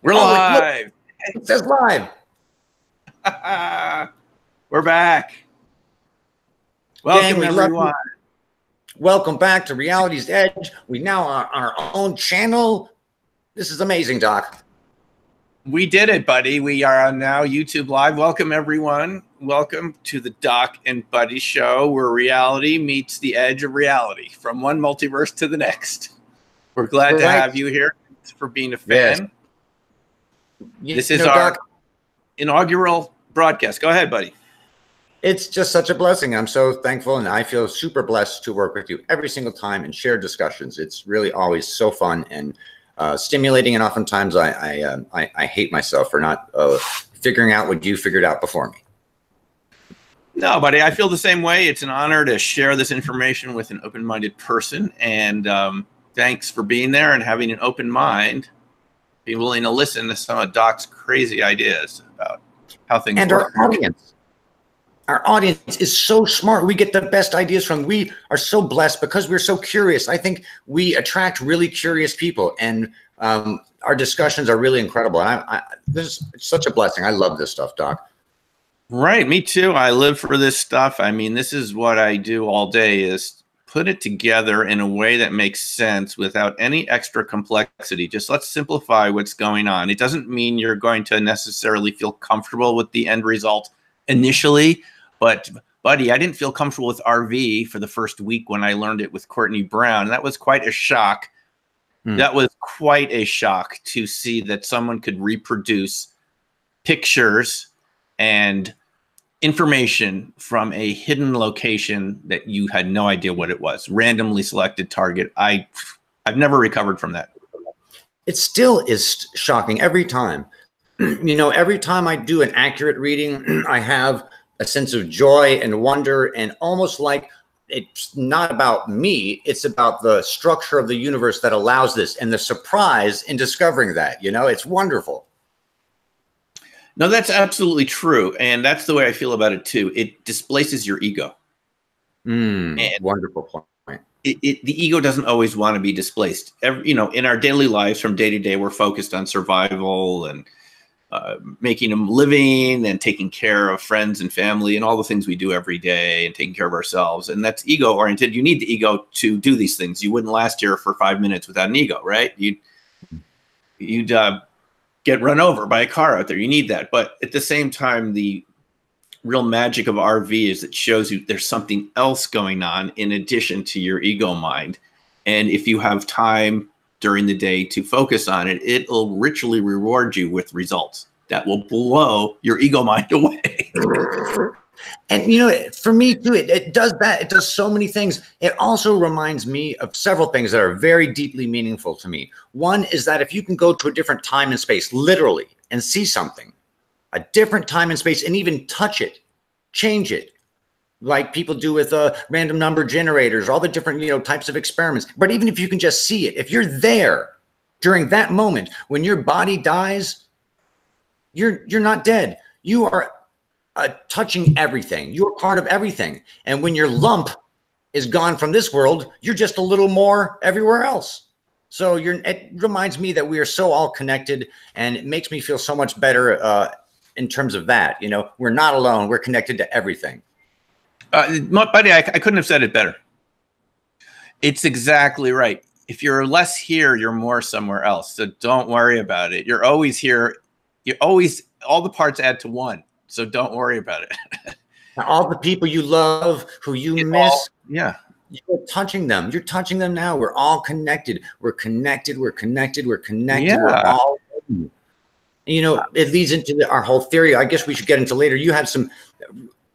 We're live. It says live. We're back. Welcome, everyone. Welcome back to Reality's Edge. We now are on our own channel. This is amazing, Doc. We did it, buddy. We are on now YouTube Live. Welcome, everyone. Welcome to the Doc and Buddy Show, where reality meets the edge of reality, from one multiverse to the next. We're glad to have you here. Thanks for being a fan. Yes. This is our inaugural broadcast. Go ahead, buddy. It's just such a blessing. I'm so thankful, and I feel super blessed to work with you every single time and share discussions. It's really always so fun and stimulating, and oftentimes I hate myself for not figuring out what you figured out before me. No, buddy, I feel the same way. It's an honor to share this information with an open-minded person, and thanks for being there and having an open mind. Be willing to listen to some of Doc's crazy ideas about how things work. And our audience is so smart. We get the best ideas from. We are so blessed because we're so curious. I think we attract really curious people, and our discussions are really incredible. And this is such a blessing. I love this stuff, Doc. Right, me too. I live for this stuff. I mean, this is what I do all day, is put it together in a way that makes sense without any extra complexity. Just let's simplify what's going on. It doesn't mean you're going to necessarily feel comfortable with the end result initially, but buddy, I didn't feel comfortable with RV for the first week when I learned it with Courtney Brown. That was quite a shock. That was quite a shock to see that someone could reproduce pictures and information from a hidden location that you had no idea what it was. Randomly selected target. I've never recovered from that. It still is shocking every time. You know, every time I do an accurate reading, I have a sense of joy and wonder, and almost like it's not about me, it's about the structure of the universe that allows this, and the surprise in discovering that. You know, it's wonderful. No, that's absolutely true. And that's the way I feel about it too. It displaces your ego. Wonderful point. The ego doesn't always want to be displaced. In our daily lives from day to day, we're focused on survival and making a living and taking care of friends and family and all the things we do every day and taking care of ourselves. And that's ego oriented. You need the ego to do these things. You wouldn't last here for 5 minutes without an ego, right? You'd get run over by a car out there. You need that. But at the same time, the real magic of RV is it shows you there's something else going on in addition to your ego mind. And if you have time during the day to focus on it, it'll richly reward you with results that will blow your ego mind away. And, you know, for me too, it does that. It does so many things. It also reminds me of several things that are very deeply meaningful to me. One is that if you can go to a different time and space, literally, and see something, a different time and space, and even touch it, change it, like people do with random number generators, all the different, types of experiments. But even if you can just see it, if you're there during that moment, when your body dies, you're not dead. You are touching everything. You're part of everything. And when your lump is gone from this world, you're just a little more everywhere else. So it reminds me that we are so all connected, and it makes me feel so much better in terms of that. We're not alone. We're connected to everything. Buddy, I couldn't have said it better. It's exactly right. If you're less here, you're more somewhere else. So don't worry about it. You're always here. All the parts add to one. So don't worry about it. All the people you love, who you miss, you're touching them. You're touching them now. We're all connected. We're connected. We're connected. We're connected. Yeah. We're all, it leads into our whole theory. I guess we should get into later. You had some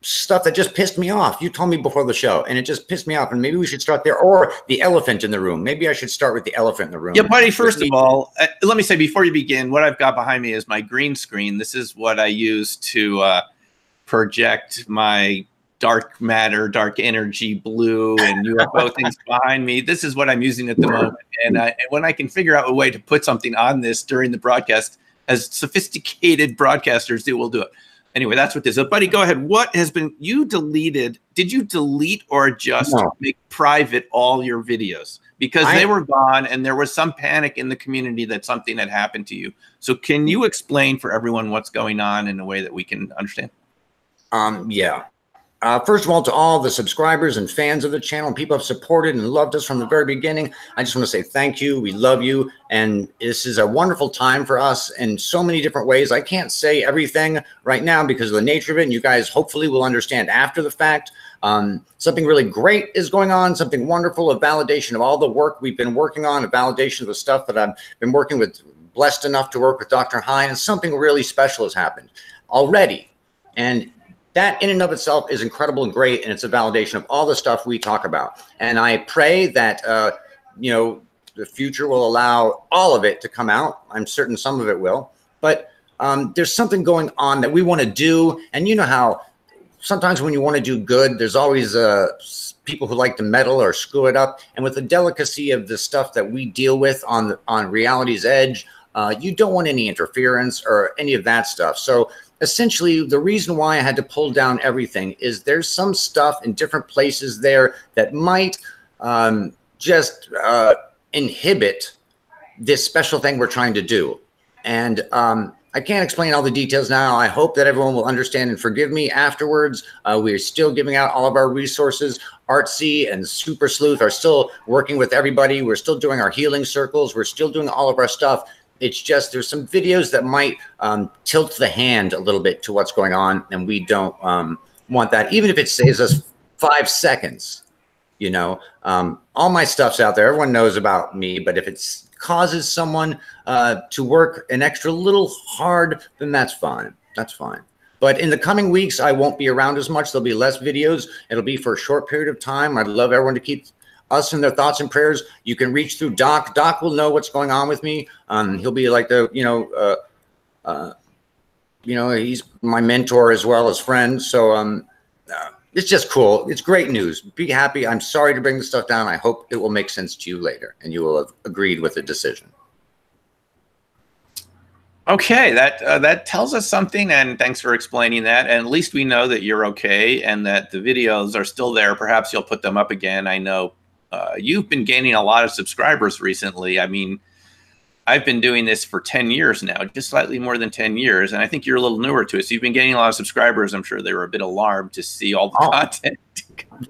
stuff that just pissed me off. You told me before the show, and it just pissed me off. And maybe we should start there, or the elephant in the room. Maybe I should start with the elephant in the room. Yeah, buddy, first of all, let me say before you begin, what I've got behind me is my green screen. This is what I use to project my dark matter, dark energy, blue, and UFO things behind me. This is what I'm using at the moment. And when I can figure out a way to put something on this during the broadcast, as sophisticated broadcasters do, we'll do it. Anyway, that's what this is. Buddy, go ahead. What has been, you deleted, did you delete or just make private all your videos? Because they were gone and there was some panic in the community that something had happened to you. So can you explain for everyone what's going on in a way that we can understand? Yeah. First of all, to all the subscribers and fans of the channel, and people have supported and loved us from the very beginning, I just want to say thank you. We love you. And this is a wonderful time for us in so many different ways. I can't say everything right now because of the nature of it. And you guys hopefully will understand after the fact. Something really great is going on, something wonderful, a validation of all the work we've been working on, a validation of the stuff that I've been working with, blessed enough to work with Dr. Hine, and something really special has happened already. And that in and of itself is incredible and great, and it's a validation of all the stuff we talk about. And I pray that, you know, the future will allow all of it to come out. I'm certain some of it will. But there's something going on that we want to do. And you know how sometimes when you want to do good, there's always people who like to meddle or screw it up. And with the delicacy of the stuff that we deal with on reality's edge, you don't want any interference or any of that stuff. So essentially, the reason why I had to pull down everything is there's some stuff in different places there that might just inhibit this special thing we're trying to do. And I can't explain all the details now. I hope that everyone will understand and forgive me afterwards. We're still giving out all of our resources. Artsy and Super Sleuth are still working with everybody. We're still doing our healing circles. We're still doing all of our stuff. It's just there's some videos that might tilt the hand a little bit to what's going on, and we don't want that, even if it saves us 5 seconds. You know, all my stuff's out there. Everyone knows about me, but if it causes someone to work an extra little hard, then that's fine. That's fine. But in the coming weeks, I won't be around as much. There'll be less videos. It'll be for a short period of time. I'd love everyone to keep us in their thoughts and prayers. You can reach through Doc. Doc will know what's going on with me. He'll be like the, he's my mentor as well as friend. So it's just cool. It's great news. Be happy. I'm sorry to bring the stuff down. I hope it will make sense to you later and you will have agreed with the decision. Okay, that tells us something, and thanks for explaining that. And at least we know that you're okay and that the videos are still there. Perhaps you'll put them up again. I know you've been gaining a lot of subscribers recently. I mean, I've been doing this for 10 years now, just slightly more than 10 years. And I think you're a little newer to it. So you've been gaining a lot of subscribers. I'm sure they were a bit alarmed to see all the content.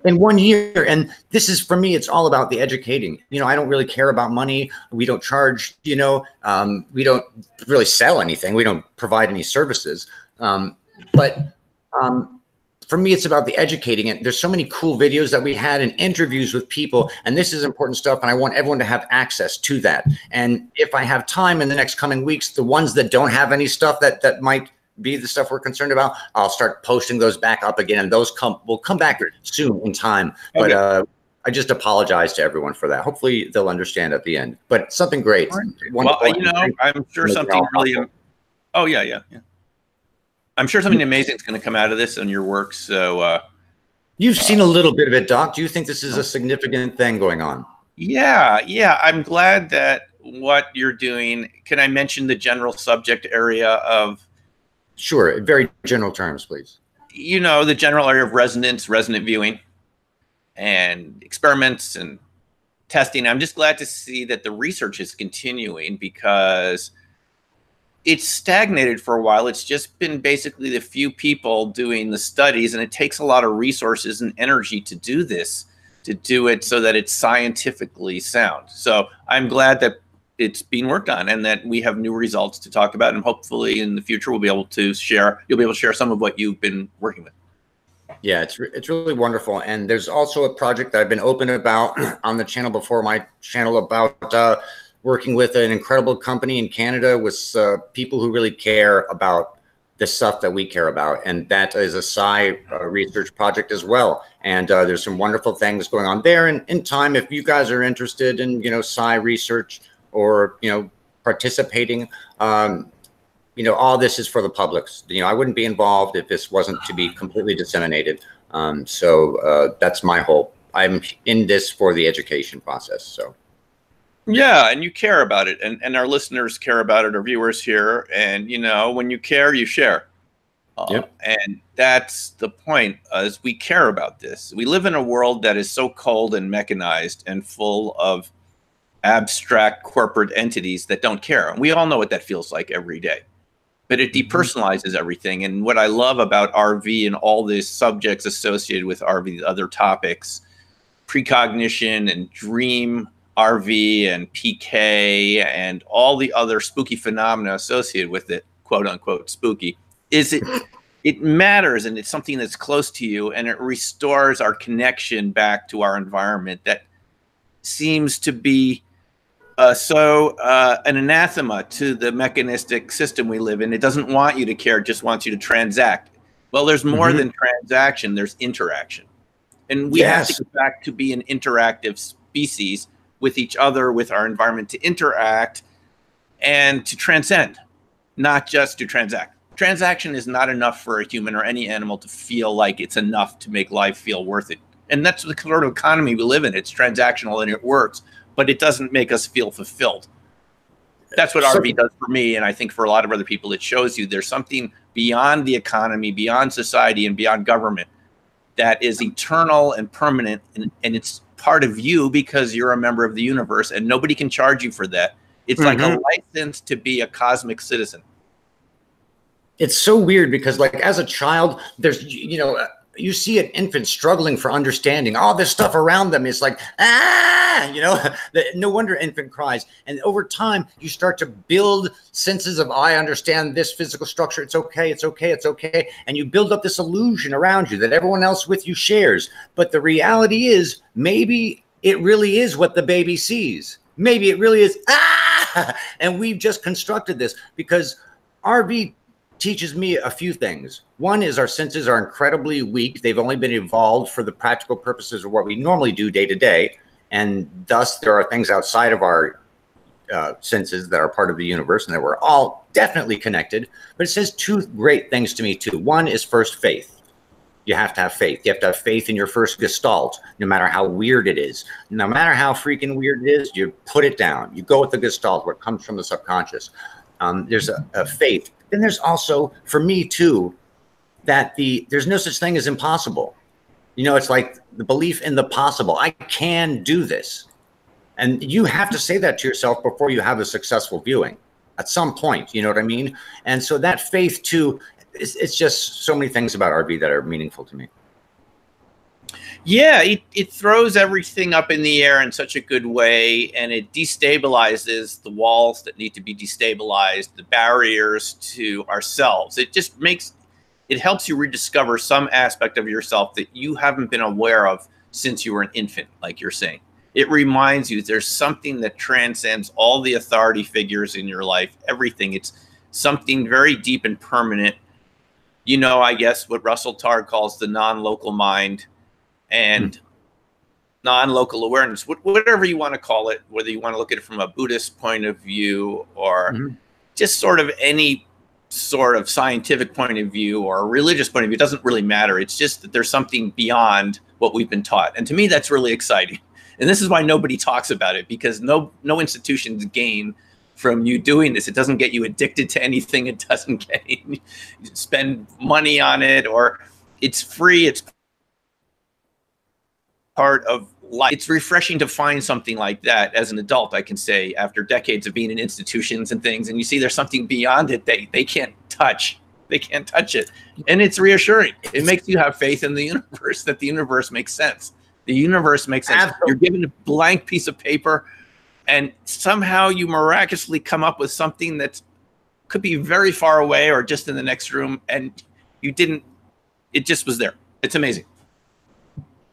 In 1 year. And this is, for me, it's all about the educating. You know, I don't really care about money. We don't charge, we don't really sell anything. We don't provide any services. For me, it's about the educating it. There's so many cool videos that we had and interviews with people, and this is important stuff, and I want everyone to have access to that. And if I have time in the next coming weeks, the ones that don't have any stuff that might be the stuff we're concerned about, I'll start posting those back up again, and those will come back soon in time. Okay. But I just apologize to everyone for that. Hopefully they'll understand at the end. But something great. Well, I'm sure something really. Oh yeah. I'm sure something amazing is going to come out of this and your work. So you've seen a little bit of it, Doc. Do you think this is a significant thing going on? Yeah. I'm glad that what you're doing. Can I mention the general subject area of? Sure. In very general terms, please. You know, the general area of resonant viewing and experiments and testing. I'm just glad to see that the research is continuing, because it's stagnated for a while. It's just been basically the few people doing the studies, and it takes a lot of resources and energy to do this, to do it so that it's scientifically sound. So I'm glad that it's being worked on and that we have new results to talk about, and hopefully in the future we'll be able to share, you'll be able to share some of what you've been working with. Yeah, it's really wonderful. And there's also a project that I've been open about on the channel before my channel about working with an incredible company in Canada with people who really care about the stuff that we care about. And that is a Psi research project as well. And there's some wonderful things going on there. And in time, if you guys are interested in, Psi research or, participating, all this is for the public. I wouldn't be involved if this wasn't to be completely disseminated. So that's my hope. I'm in this for the education process. So. Yeah, and you care about it, and our listeners care about it, our viewers here, and when you care, you share. Yep. And that's the point, as we care about this. We live in a world that is so cold and mechanized and full of abstract corporate entities that don't care. And we all know what that feels like every day. But it depersonalizes everything. And what I love about RV and all these subjects associated with RV, other topics, precognition and dream RV and PK and all the other spooky phenomena associated with it, quote unquote spooky, is it matters, and it's something that's close to you, and it restores our connection back to our environment that seems to be an anathema to the mechanistic system we live in. It doesn't want you to care, it just wants you to transact. Well, there's more than transaction, there's interaction. And we have to get back to be an interactive species with each other, with our environment, to interact and to transcend, not just to transact. Transaction is not enough for a human or any animal to feel like it's enough to make life feel worth it. And that's the sort of economy we live in. It's transactional and it works, but it doesn't make us feel fulfilled. That's what RV does for me, and I think for a lot of other people. It shows you there's something beyond the economy, beyond society, and beyond government that is eternal and permanent, and it's part of you because you're a member of the universe, and nobody can charge you for that. It's like a license to be a cosmic citizen. It's so weird because, like, as a child, there's, you see an infant struggling for understanding all this stuff around them. It's like, no wonder infant cries. And over time, you start to build senses of, I understand this physical structure. It's okay. It's okay. It's okay. And you build up this illusion around you that everyone else with you shares. But the reality is, maybe it really is what the baby sees. Maybe it really is. And we've just constructed this because RV teaches me a few things. One is our senses are incredibly weak. They've only been evolved for the practical purposes of what we normally do day to day. And thus there are things outside of our senses that are part of the universe and that we're all definitely connected. But it says two great things to me too. One is first faith. You have to have faith. You have to have faith in your first gestalt, no matter how weird it is. No matter how freaking weird it is, you put it down. You go with the gestalt, what comes from the subconscious. There's a faith. Then there's also, for me too, that there's no such thing as impossible. It's like the belief in the possible. I can do this. And you have to say that to yourself before you have a successful viewing at some point. You know what I mean? And so that faith too, it's just so many things about RV that are meaningful to me. Yeah, it throws everything up in the air in such a good way, and it destabilizes the walls that need to be destabilized, the barriers to ourselves. It helps you rediscover some aspect of yourself that you haven't been aware of since you were an infant, like you're saying. It reminds you there's something that transcends all the authority figures in your life, everything. It's something very deep and permanent. I guess what Russell Targ calls the non-local mind and non-local awareness, whatever you want to call it, whether you want to look at it from a Buddhist point of view or just sort of any sort of scientific point of view or a religious point of view, it doesn't really matter. It's just that there's something beyond what we've been taught. And to me, that's really exciting. And this is why nobody talks about it, because no institutions gain from you doing this. It doesn't get you addicted to anything. It doesn't get you spend money on it, or it's free. It's part of life. It's refreshing to find something like that as an adult, I can say, after decades of being in institutions and things, and you see there's something beyond it they can't touch. They can't touch it. And it's reassuring. It makes you have faith in the universe, that the universe makes sense. The universe makes sense. Absolutely. You're given a blank piece of paper, and somehow you miraculously come up with something that could be very far away or just in the next room, and it just was there. It's amazing.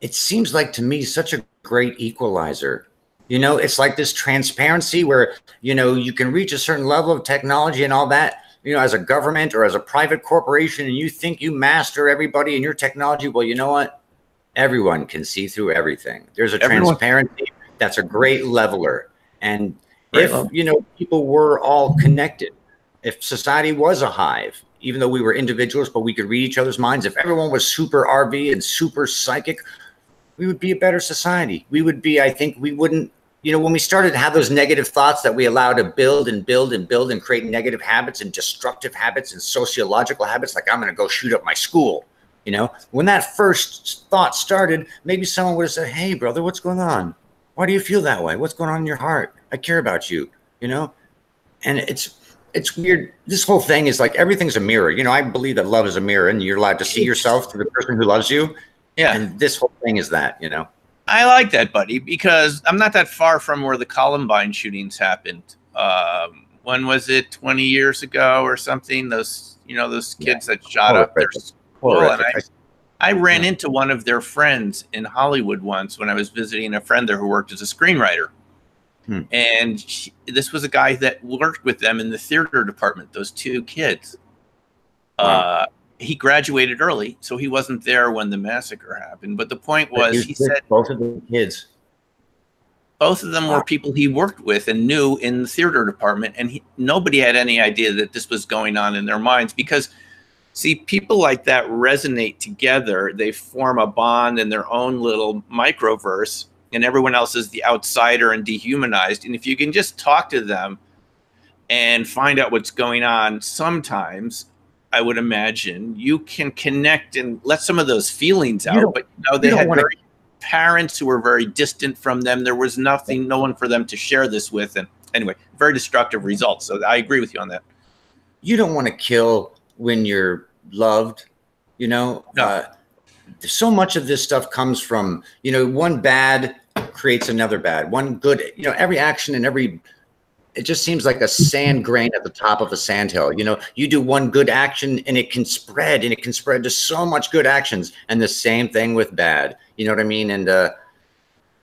It seems like to me such a great equalizer. It's like this transparency where, you can reach a certain level of technology and all that, as a government or as a private corporation, and you think you master everybody in your technology. Well, you know what? Everyone can see through everything. There's a transparency that's a great leveler. And if, people were all connected, if society was a hive, even though we were individuals, but we could read each other's minds, if everyone was super RV and super psychic, we would be a better society. We would be, I think we wouldn't when we started to have those negative thoughts that we allow to build and build and build and create negative habits and destructive habits and sociological habits, like I'm going to go shoot up my school. When that first thought started, maybe someone would have said, hey, brother, what's going on? Why do you feel that way? What's going on in your heart? I care about you, And it's weird. This whole thing is like everything's a mirror. I believe that love is a mirror and you're allowed to see yourself through the person who loves you. Yeah. And this whole thing is that, I like that, buddy, because I'm not that far from where the Columbine shootings happened. When was it? 20 years ago or something? Those kids that shot up their school. And I ran into one of their friends in Hollywood once when I was visiting a friend there who worked as a screenwriter. And this was a guy that worked with them in the theater department, those two kids. Wow. He graduated early, so he wasn't there when the massacre happened. But the point was, he said both of the kids, both of them were people he worked with and knew in the theater department, and nobody had any idea that this was going on in their minds. Because, see, people like that resonate together. They form a bond in their own little microverse, and everyone else is the outsider and dehumanized. And if you can just talk to them and find out what's going on, sometimes I would imagine you can connect and let some of those feelings out. But they had parents who were very distant from them. There was no one for them to share this with. And anyway, very destructive results. So I agree with you on that. You don't want to kill when you're loved, No. So much of this stuff comes from, one bad creates another bad, one good, every action and it just seems like a sand grain at the top of a sandhill. You do one good action and it can spread to so much good actions, and the same thing with bad. You know what I mean? And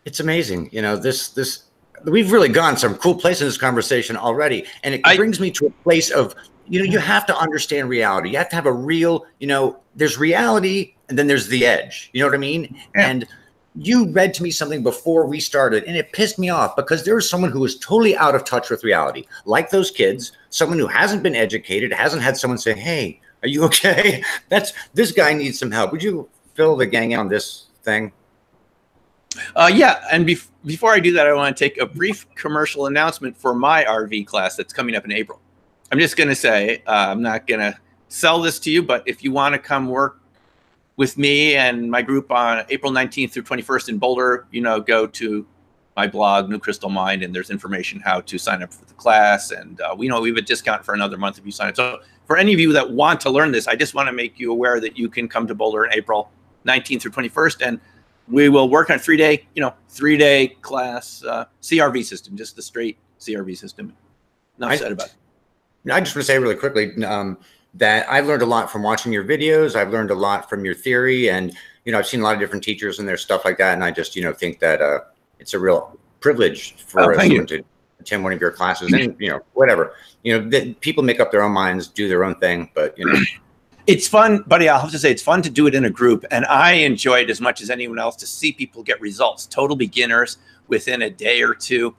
it's amazing. We've really gone some cool place in this conversation already. And it brings me to a place of, you have to understand reality. You have to have a real, there's reality and then there's the edge. You know what I mean? Yeah. And you read to me something before we started, and it pissed me off because there was someone who was totally out of touch with reality. Like those kids, someone who hasn't been educated, hasn't had someone say, hey, are you okay? This guy needs some help. Would you fill the gang in on this thing? Yeah. And before I do that, I want to take a brief commercial announcement for my RV class that's coming up in April. I'm just going to say, I'm not going to sell this to you, but if you want to come work with me and my group on April 19th through 21st in Boulder, go to my blog, New Crystal Mind, and there's information how to sign up for the class. And we have a discount for another month if you sign up. So for any of you that want to learn this, I just want to make you aware that you can come to Boulder in April 19th through 21st, and we will work on 3-day class, CRV system, just the straight CRV system. Not said about it. I just want to say really quickly, that I've learned a lot from watching your videos. I've learned a lot from your theory, and I've seen a lot of different teachers and their stuff like that. And I just think that it's a real privilege for someone to attend one of your classes. And whatever, people make up their own minds, do their own thing, but it's fun, buddy. I'll have to say it's fun to do it in a group, and I enjoy it as much as anyone else to see people get results. Total beginners within a day or two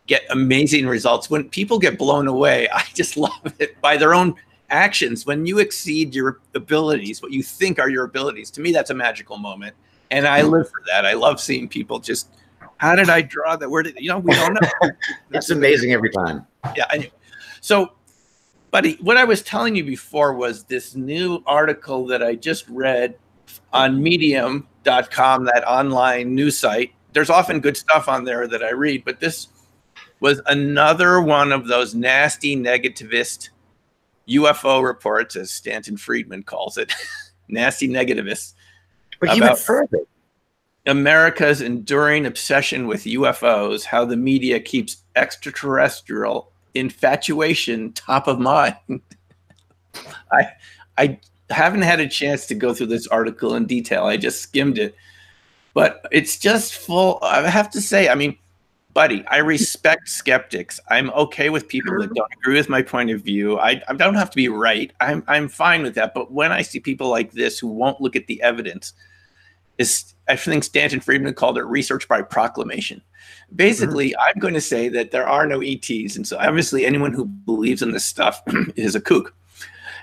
get amazing results. When people get blown away, I just love it by their own actions. When you exceed your abilities, what you think are your abilities, to me, that's a magical moment. And I live for that. I love seeing people just, how did I draw that? Where did, we don't know. It's amazing every time. Yeah. So, buddy, what I was telling you before was this new article that I just read on medium.com, that online news site. There's often good stuff on there that I read, but this was another one of those nasty negativist UFO reports, as Stanton Friedman calls it, nasty negativists. But he went further. America's enduring obsession with UFOs, how the media keeps extraterrestrial infatuation top of mind. I haven't had a chance to go through this article in detail. I just skimmed it. But it's just full. I have to say, buddy, I respect skeptics. I'm okay with people that don't agree with my point of view. I don't have to be right. I'm fine with that. But when I see people like this who won't look at the evidence, I think Stanton Friedman called it research by proclamation. Basically, I'm going to say that there are no ETs. And so obviously anyone who believes in this stuff is a kook.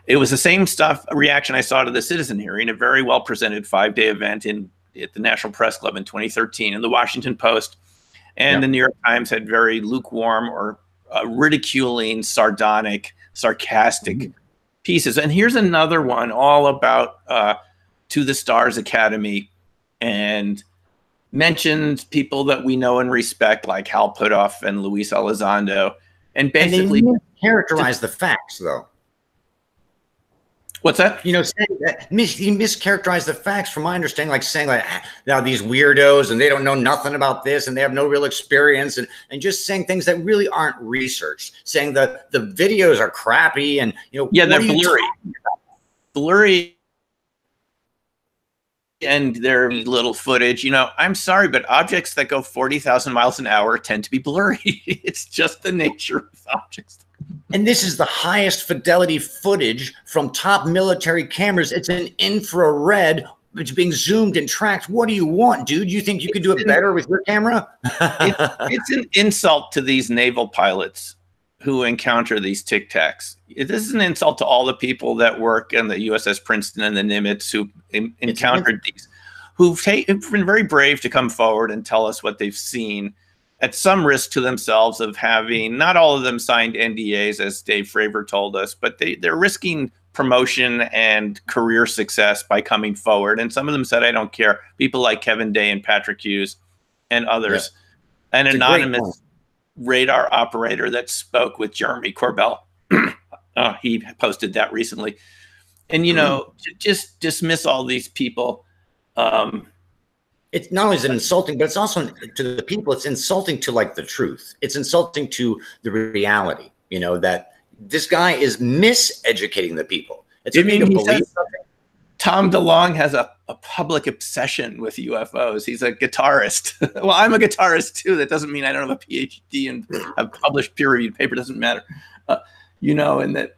It was the same reaction I saw to the Citizen hearing, a very well presented 5-day event at the National Press Club in 2013. In the Washington Post, And the New York Times had very lukewarm or ridiculing, sardonic, sarcastic pieces. And here's another one all about To the Stars Academy, and mentioned people that we know and respect, like Hal Puthoff and Luis Elizondo. And basically characterize the facts, though. What's that? You know, saying that he mischaracterized the facts, from my understanding, like saying like, now these weirdos and they don't know nothing about this and they have no real experience, and just saying things that really aren't researched, saying that the videos are crappy and, you know, they're blurry and their little footage. You know, I'm sorry, but objects that go 40,000 miles an hour tend to be blurry. It's just the nature of objects. And this is the highest fidelity footage from top military cameras. It's an infrared. It's being zoomed and tracked. What do you want, dude? You think you could do it better with your camera? It's an insult to these naval pilots who encounter these Tic Tacs. This is an insult to all the people that work in the USS Princeton and the Nimitz who encountered these, who've been very brave to come forward and tell us what they've seen, at some risk to themselves of having, not all of them signed NDAs, as Dave Fravor told us, but they're risking promotion and career success by coming forward. And some of them said, I don't care. People like Kevin Day and Patrick Hughes and others. Yeah. An anonymous radar operator that spoke with Jeremy Corbell. He posted that recently. And, you know, just dismiss all these people. It's not only is it insulting, but it's also to the people, it's insulting to like the truth. It's insulting to the reality, you know, that this guy is miseducating the people. It's okay to believe something. Tom DeLonge has a public obsession with UFOs. He's a guitarist. Well, I'm a guitarist too. That doesn't mean I don't have a PhD and have published peer-reviewed paper. Doesn't matter. You know, and that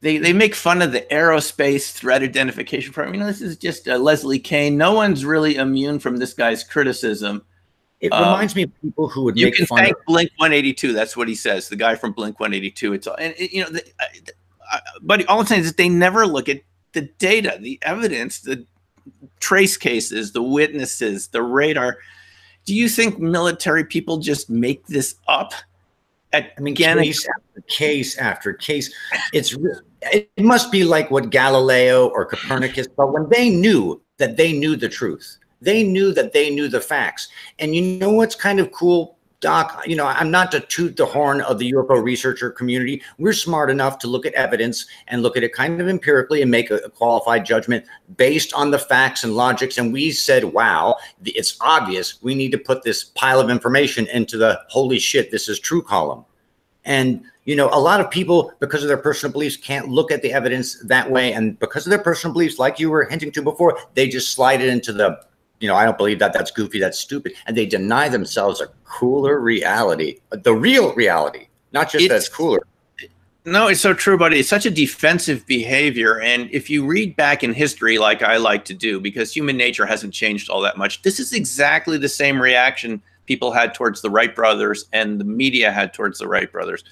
they make fun of the aerospace threat identification program. You know, this is just Leslie Kean. No one's really immune from this guy's criticism. It reminds me of people who would make fun of. You can thank Blink 182. That's what he says. The guy from Blink 182. It's all, and you know, but all I'm saying is that they never look at the data, the evidence, the trace cases, the witnesses, the radar. Do you think military people just make this up? Case after case after case. It must be like what Galileo or Copernicus, but when they knew that they knew the truth, they knew that they knew the facts. And you know what's kind of cool, Doc? You know, I'm not to toot the horn of the UFO researcher community. We're smart enough to look at evidence and look at it kind of empirically and make a qualified judgment based on the facts and logics. And we said, wow, it's obvious. We need to put this pile of information into the holy shit, this is true column. And, you know, a lot of people, because of their personal beliefs, can't look at the evidence that way. And because of their personal beliefs, like you were hinting to before, they just slide it into the, you know, I don't believe that, that's goofy, that's stupid. And they deny themselves a cooler reality, the real reality, not just that's cooler. No, it's so true, buddy. It's such a defensive behavior. And if you read back in history, like I like to do, because human nature hasn't changed all that much, this is exactly the same reaction people had towards the Wright brothers and the media had towards the Wright brothers.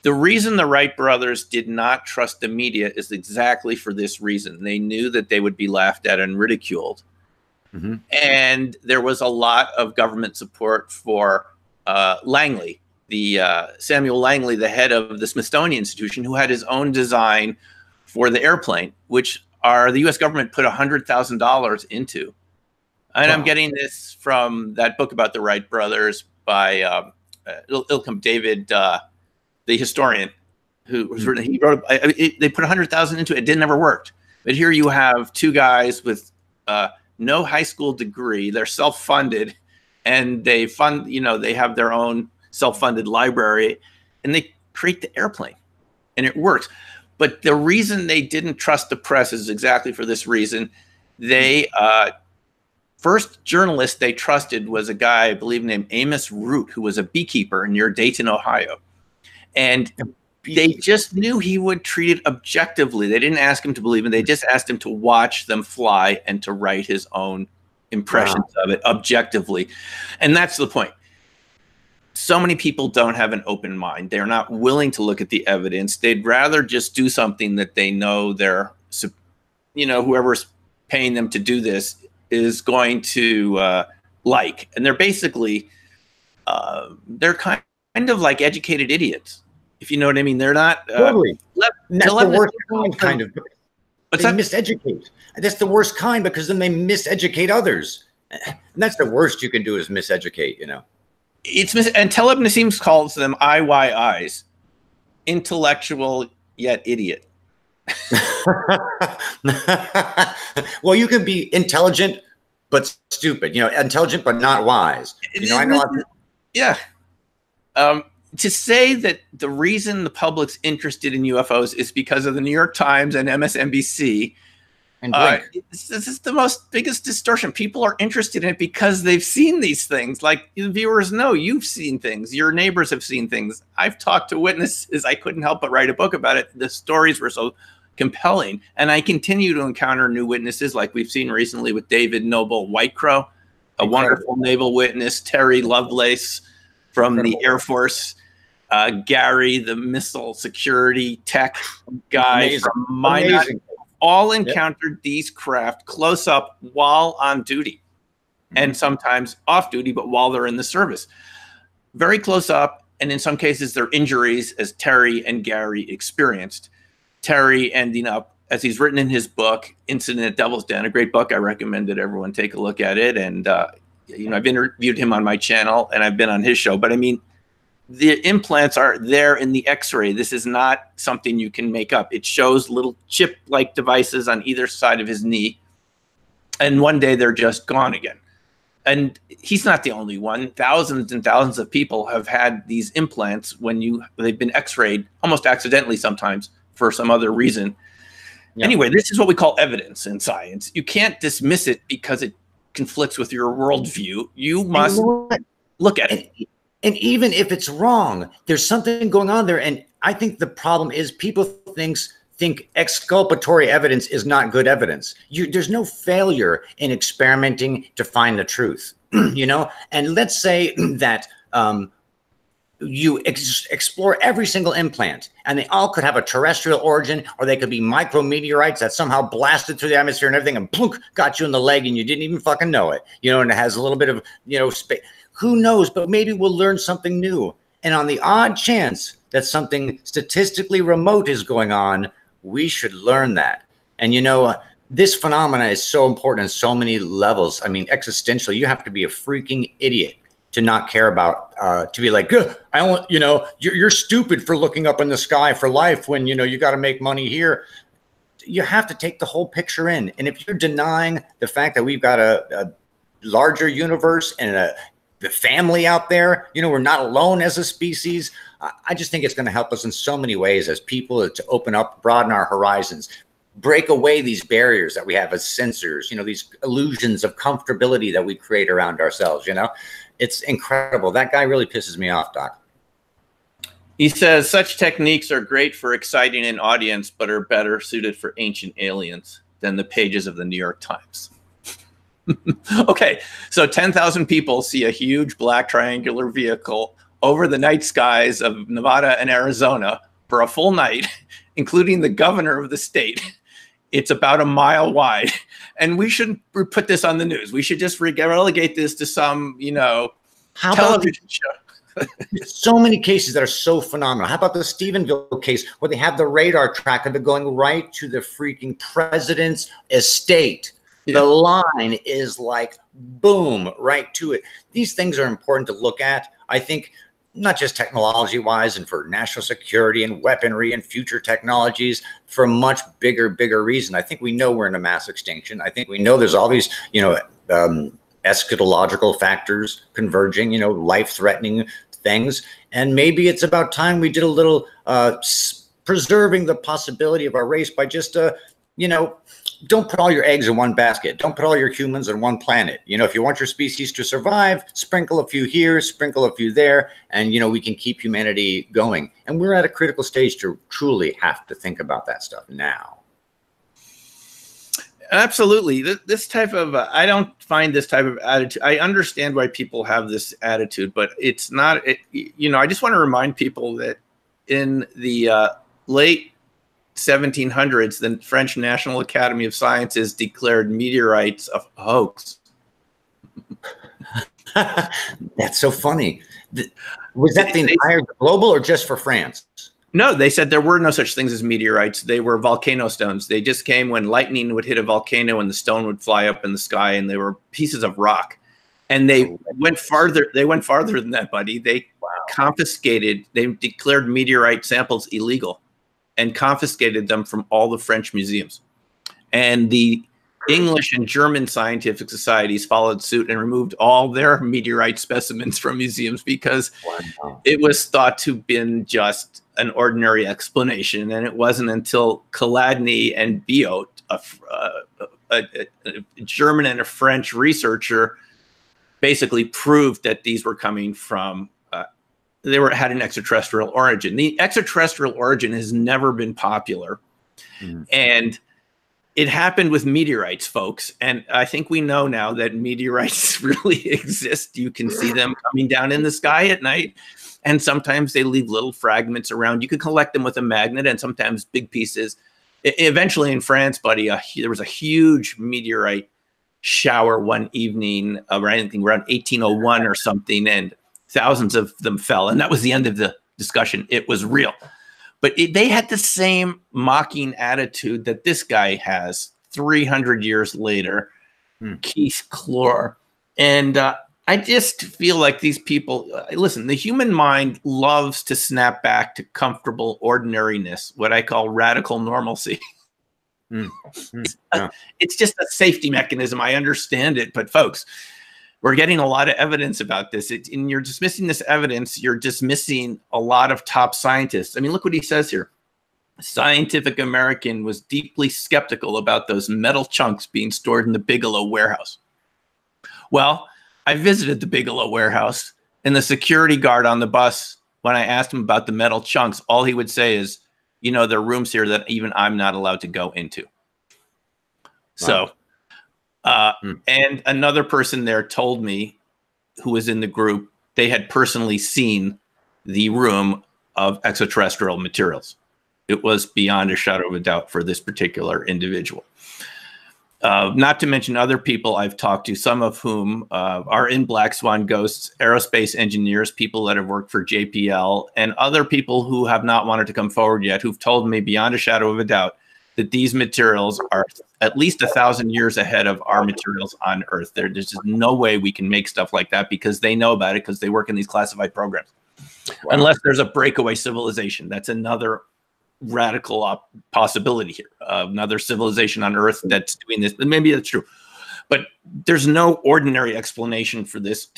The reason the Wright brothers did not trust the media is exactly for this reason. They knew that they would be laughed at and ridiculed. Mm-hmm. And there was a lot of government support for Langley, Samuel Langley, the head of the Smithsonian Institution, who had his own design for the airplane, which the U.S. government put $100,000 into. And I'm getting this from that book about the Wright brothers by Ilkham David, the historian, who was written. He wrote. They put $100,000 into it. It didn't ever worked. But here you have two guys with no high school degree. They're self-funded, and they fund. You know, they have their own self-funded library, and they create the airplane, and it works. But the reason they didn't trust the press is exactly for this reason. They first journalist they trusted was a guy, I believe, named Amos Root, who was a beekeeper near Dayton, Ohio. And they just knew he would treat it objectively. They didn't ask him to believe it. They just asked him to watch them fly and to write his own impressions of it objectively. And that's the point. So many people don't have an open mind. They're not willing to look at the evidence. They'd rather just do something that they know they're, you know, whoever's paying them to do this is going to like. And they're basically they're kind of like educated idiots, if you know what I mean. They're not totally. That's the worst kind of. They miseducate. That's the worst kind, because then they miseducate others. And that's the worst you can do, is miseducate, you know. And Taleb Nassim calls them IYIs, intellectual yet idiot. Well, you can be intelligent but stupid, you know, intelligent but not wise. You know, I know. Yeah. To say that the reason the public's interested in UFOs is because of the New York Times and MSNBC, and this is the biggest distortion. People are interested in it because they've seen these things. Like the viewers know, you've seen things. Your neighbors have seen things. I've talked to witnesses. I couldn't help but write a book about it. The stories were so compelling. And I continue to encounter new witnesses, like we've seen recently with David Noble Whitecrow, a wonderful naval witness, Terry Lovelace from the Air Force, Gary, the missile security tech guy from Minot. All encountered these craft close up while on duty, and sometimes off duty, but while they're in the service. Very close up, and in some cases, their injuries, as Terry and Gary experienced. Terry ending up, as he's written in his book, Incident at Devil's Den, a great book. I recommend that everyone take a look at it. And, you know, I've interviewed him on my channel, and I've been on his show. But, I mean, the implants are there in the X-ray. This is not something you can make up. It shows little chip-like devices on either side of his knee. And one day they're just gone again. And he's not the only one. Thousands and thousands of people have had these implants when they've been X-rayed, almost accidentally sometimes, for some other reason. Yeah. Anyway, this is what we call evidence in science. You can't dismiss it because it conflicts with your worldview. You must look at it. And even if it's wrong, there's something going on there. And I think the problem is people think exculpatory evidence is not good evidence. There's no failure in experimenting to find the truth, you know? And let's say that you explore every single implant, and they all could have a terrestrial origin, or they could be micrometeorites that somehow blasted through the atmosphere and everything and plunk, got you in the leg and you didn't even fucking know it, you know, and it has a little bit of, you know, space. Who knows? But maybe we'll learn something new. And on the odd chance that something statistically remote is going on, we should learn that. And, you know, this phenomena is so important on so many levels. I mean, existentially, you have to be a freaking idiot to not care about, to be like, I don't, you know, you're stupid for looking up in the sky for life when, you know, you got to make money here. You have to take the whole picture in. And if you're denying the fact that we've got a larger universe and the family out there, you know, we're not alone as a species. I just think it's going to help us in so many ways as people to open up, broaden our horizons, break away these barriers that we have as sensors, you know, these illusions of comfortability that we create around ourselves, you know. It's incredible. That guy really pisses me off, Doc. He says such techniques are great for exciting an audience, but are better suited for ancient aliens than the pages of the New York Times. Okay, so 10,000 people see a huge black triangular vehicle over the night skies of Nevada and Arizona for a full night, including the governor of the state. It's about a mile wide. And we shouldn't put this on the news. We should just relegate this to some, you know, television show. So many cases that are so phenomenal. How about the Stephenville case where they have the radar tracker that's going right to the freaking president's estate? The line is like, boom, right to it. These things are important to look at. I think not just technology-wise and for national security and weaponry and future technologies, for a much bigger reason. I think we know we're in a mass extinction. I think we know there's all these, you know, eschatological factors converging, you know, life-threatening things. And maybe it's about time we did a little preserving the possibility of our race by just, you know, don't put all your eggs in one basket. Don't put all your humans on one planet. You know, if you want your species to survive, sprinkle a few here, sprinkle a few there, and, you know, we can keep humanity going. And we're at a critical stage to truly have to think about that stuff now. Absolutely. This type of, I don't find this type of attitude. I understand why people have this attitude, but it's not, you know, I just want to remind people that in the late 1700s, the French National Academy of Sciences declared meteorites a hoax. That's so funny. Was that the entire global or just for France? No, they said there were no such things as meteorites. They were volcano stones. They just came when lightning would hit a volcano and the stone would fly up in the sky, and they were pieces of rock. And they went farther. They went farther than that, buddy. They confiscated. They declared meteorite samples illegal, and confiscated them from all the French museums. And the English and German scientific societies followed suit and removed all their meteorite specimens from museums because it was thought to have been just an ordinary explanation. And it wasn't until Chladni and Biot, a German and a French researcher, basically proved that these were coming from, had an extraterrestrial origin. The extraterrestrial origin has never been popular. And it happened with meteorites, folks. And I think we know now that meteorites really exist. You can see them coming down in the sky at night. And sometimes they leave little fragments around. You can collect them with a magnet and sometimes big pieces. Eventually in France, buddy, there was a huge meteorite shower one evening around 1801 or something. And thousands of them fell. And that was the end of the discussion. It was real. But they had the same mocking attitude that this guy has 300 years later, Keith Clore. And I just feel like these people, listen, the human mind loves to snap back to comfortable ordinariness, what I call radical normalcy. It's just a safety mechanism. I understand it. But folks, we're getting a lot of evidence about this. And you're dismissing this evidence. You're dismissing a lot of top scientists. I mean, look what he says here. Scientific American was deeply skeptical about those metal chunks being stored in the Bigelow warehouse. Well, I visited the Bigelow warehouse, and the security guard on the bus, when I asked him about the metal chunks, all he would say is, you know, there are rooms here that even I'm not allowed to go into. So... and another person there told me, who was in the group, they had personally seen the room of extraterrestrial materials. It was beyond a shadow of a doubt for this particular individual. Not to mention other people I've talked to, some of whom are in Black Swan Ghosts, aerospace engineers, people that have worked for JPL, and other people who have not wanted to come forward yet, who've told me beyond a shadow of a doubt that these materials are at least 1,000 years ahead of our materials on Earth. There's just no way we can make stuff like that because they know about it because they work in these classified programs. Wow. Unless there's a breakaway civilization. That's another radical possibility here. Another civilization on Earth that's doing this. Maybe that's true. But there's no ordinary explanation for this.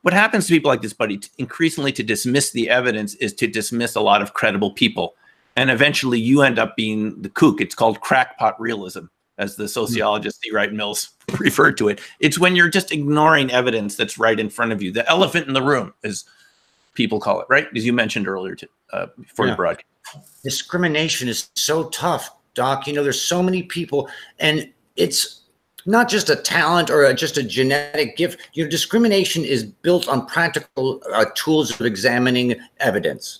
What happens to people like this, buddy, increasingly to dismiss the evidence is to dismiss a lot of credible people. And eventually you end up being the kook. It's called crackpot realism, as the sociologist C. Wright Mills referred to it. It's when you're just ignoring evidence that's right in front of you. The elephant in the room, as people call it, right? As you mentioned earlier before the broadcast. Discrimination is so tough, Doc. You know, there's so many people, and it's not just a talent or just a genetic gift. You know, discrimination is built on practical tools of examining evidence.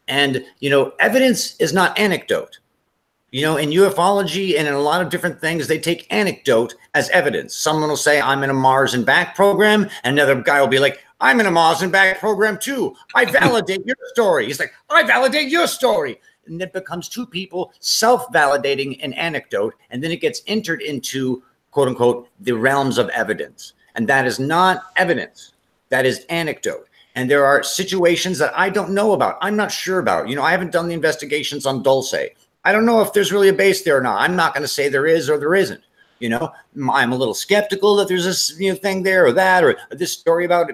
And, you know, evidence is not anecdote. You know, in ufology and in a lot of different things, they take anecdote as evidence. Someone will say, I'm in a Mars and back program. And another guy will be like, I'm in a Mars and back program too. I validate your story. He's like, I validate your story. And it becomes two people self-validating an anecdote. And then it gets entered into, quote unquote, the realms of evidence. And that is not evidence. That is anecdote. And there are situations that I don't know about. I'm not sure about. You know, I haven't done the investigations on Dulce. I don't know if there's really a base there or not. I'm not going to say there is or there isn't. You know, I'm a little skeptical that there's this thing there or that or this story about,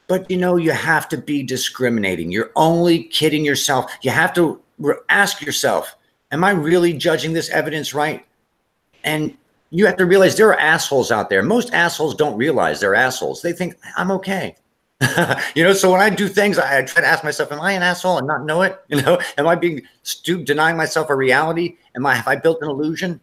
but, you know, you have to be discriminating. You're only kidding yourself. You have to ask yourself, am I really judging this evidence right? And you have to realize there are assholes out there. Most assholes don't realize they're assholes. They think I'm okay. You know, so when I do things, I try to ask myself, am I an asshole and not know it? You know, am I being stupid, denying myself a reality? Have I built an illusion?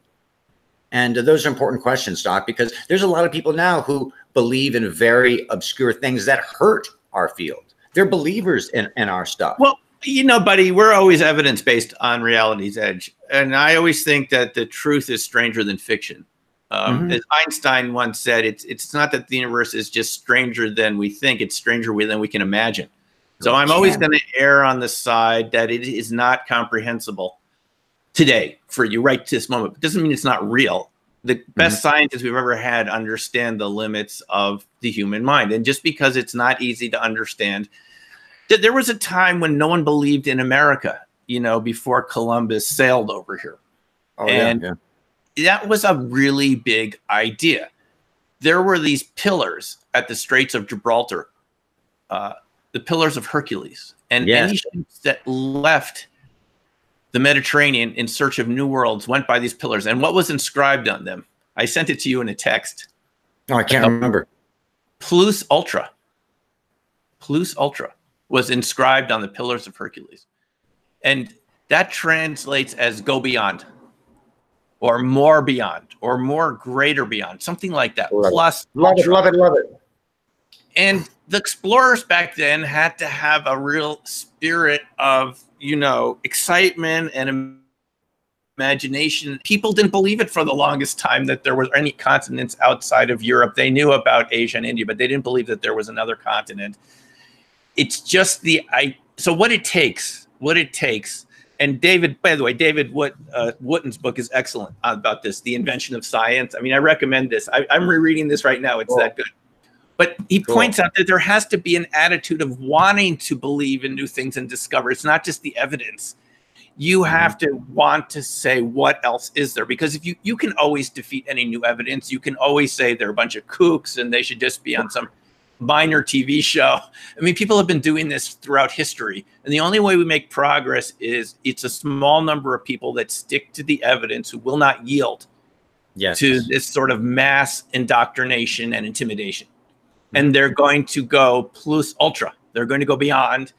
And those are important questions, Doc, because there's a lot of people now who believe in very obscure things that hurt our field. They're believers in our stuff. Well, you know, buddy, we're always evidence-based on reality's edge. And I always think that the truth is stranger than fiction. As Einstein once said, it's not that the universe is just stranger than we think; it's stranger than we can imagine. So I'm always going to err on the side that it is not comprehensible today for you right to this moment. It doesn't mean it's not real. The best scientists we've ever had understand the limits of the human mind, and just because it's not easy to understand, there was a time when no one believed in America, you know, before Columbus sailed over here. Oh, and that was a really big idea. There were these pillars at the Straits of Gibraltar, the pillars of Hercules, and any ships that left the Mediterranean in search of new worlds went by these pillars. And what was inscribed on them? I sent it to you in a text. No, I can't remember. Plus Ultra. Plus Ultra was inscribed on the pillars of Hercules. And that translates as go beyond, or more beyond, or more greater beyond, something like that. Plus Ultra. Love it. And the explorers back then had to have a real spirit of, you know, excitement and imagination. People didn't believe it for the longest time that there were any continents outside of Europe. They knew about Asia and India, but they didn't believe that there was another continent. It's just so what it takes, and David, by the way, David Wotton's book is excellent about this, The Invention of Science. I mean, I recommend this. I'm rereading this right now. It's that good. But he points out that there has to be an attitude of wanting to believe in new things and discover. It's not just the evidence. You have to want to say, what else is there? Because if you can always defeat any new evidence. You can always say they're a bunch of kooks and they should just be on some minor TV show. I mean, people have been doing this throughout history. And the only way we make progress is it's a small number of people that stick to the evidence who will not yield to this sort of mass indoctrination and intimidation. And they're going to go plus ultra. They're going to go beyond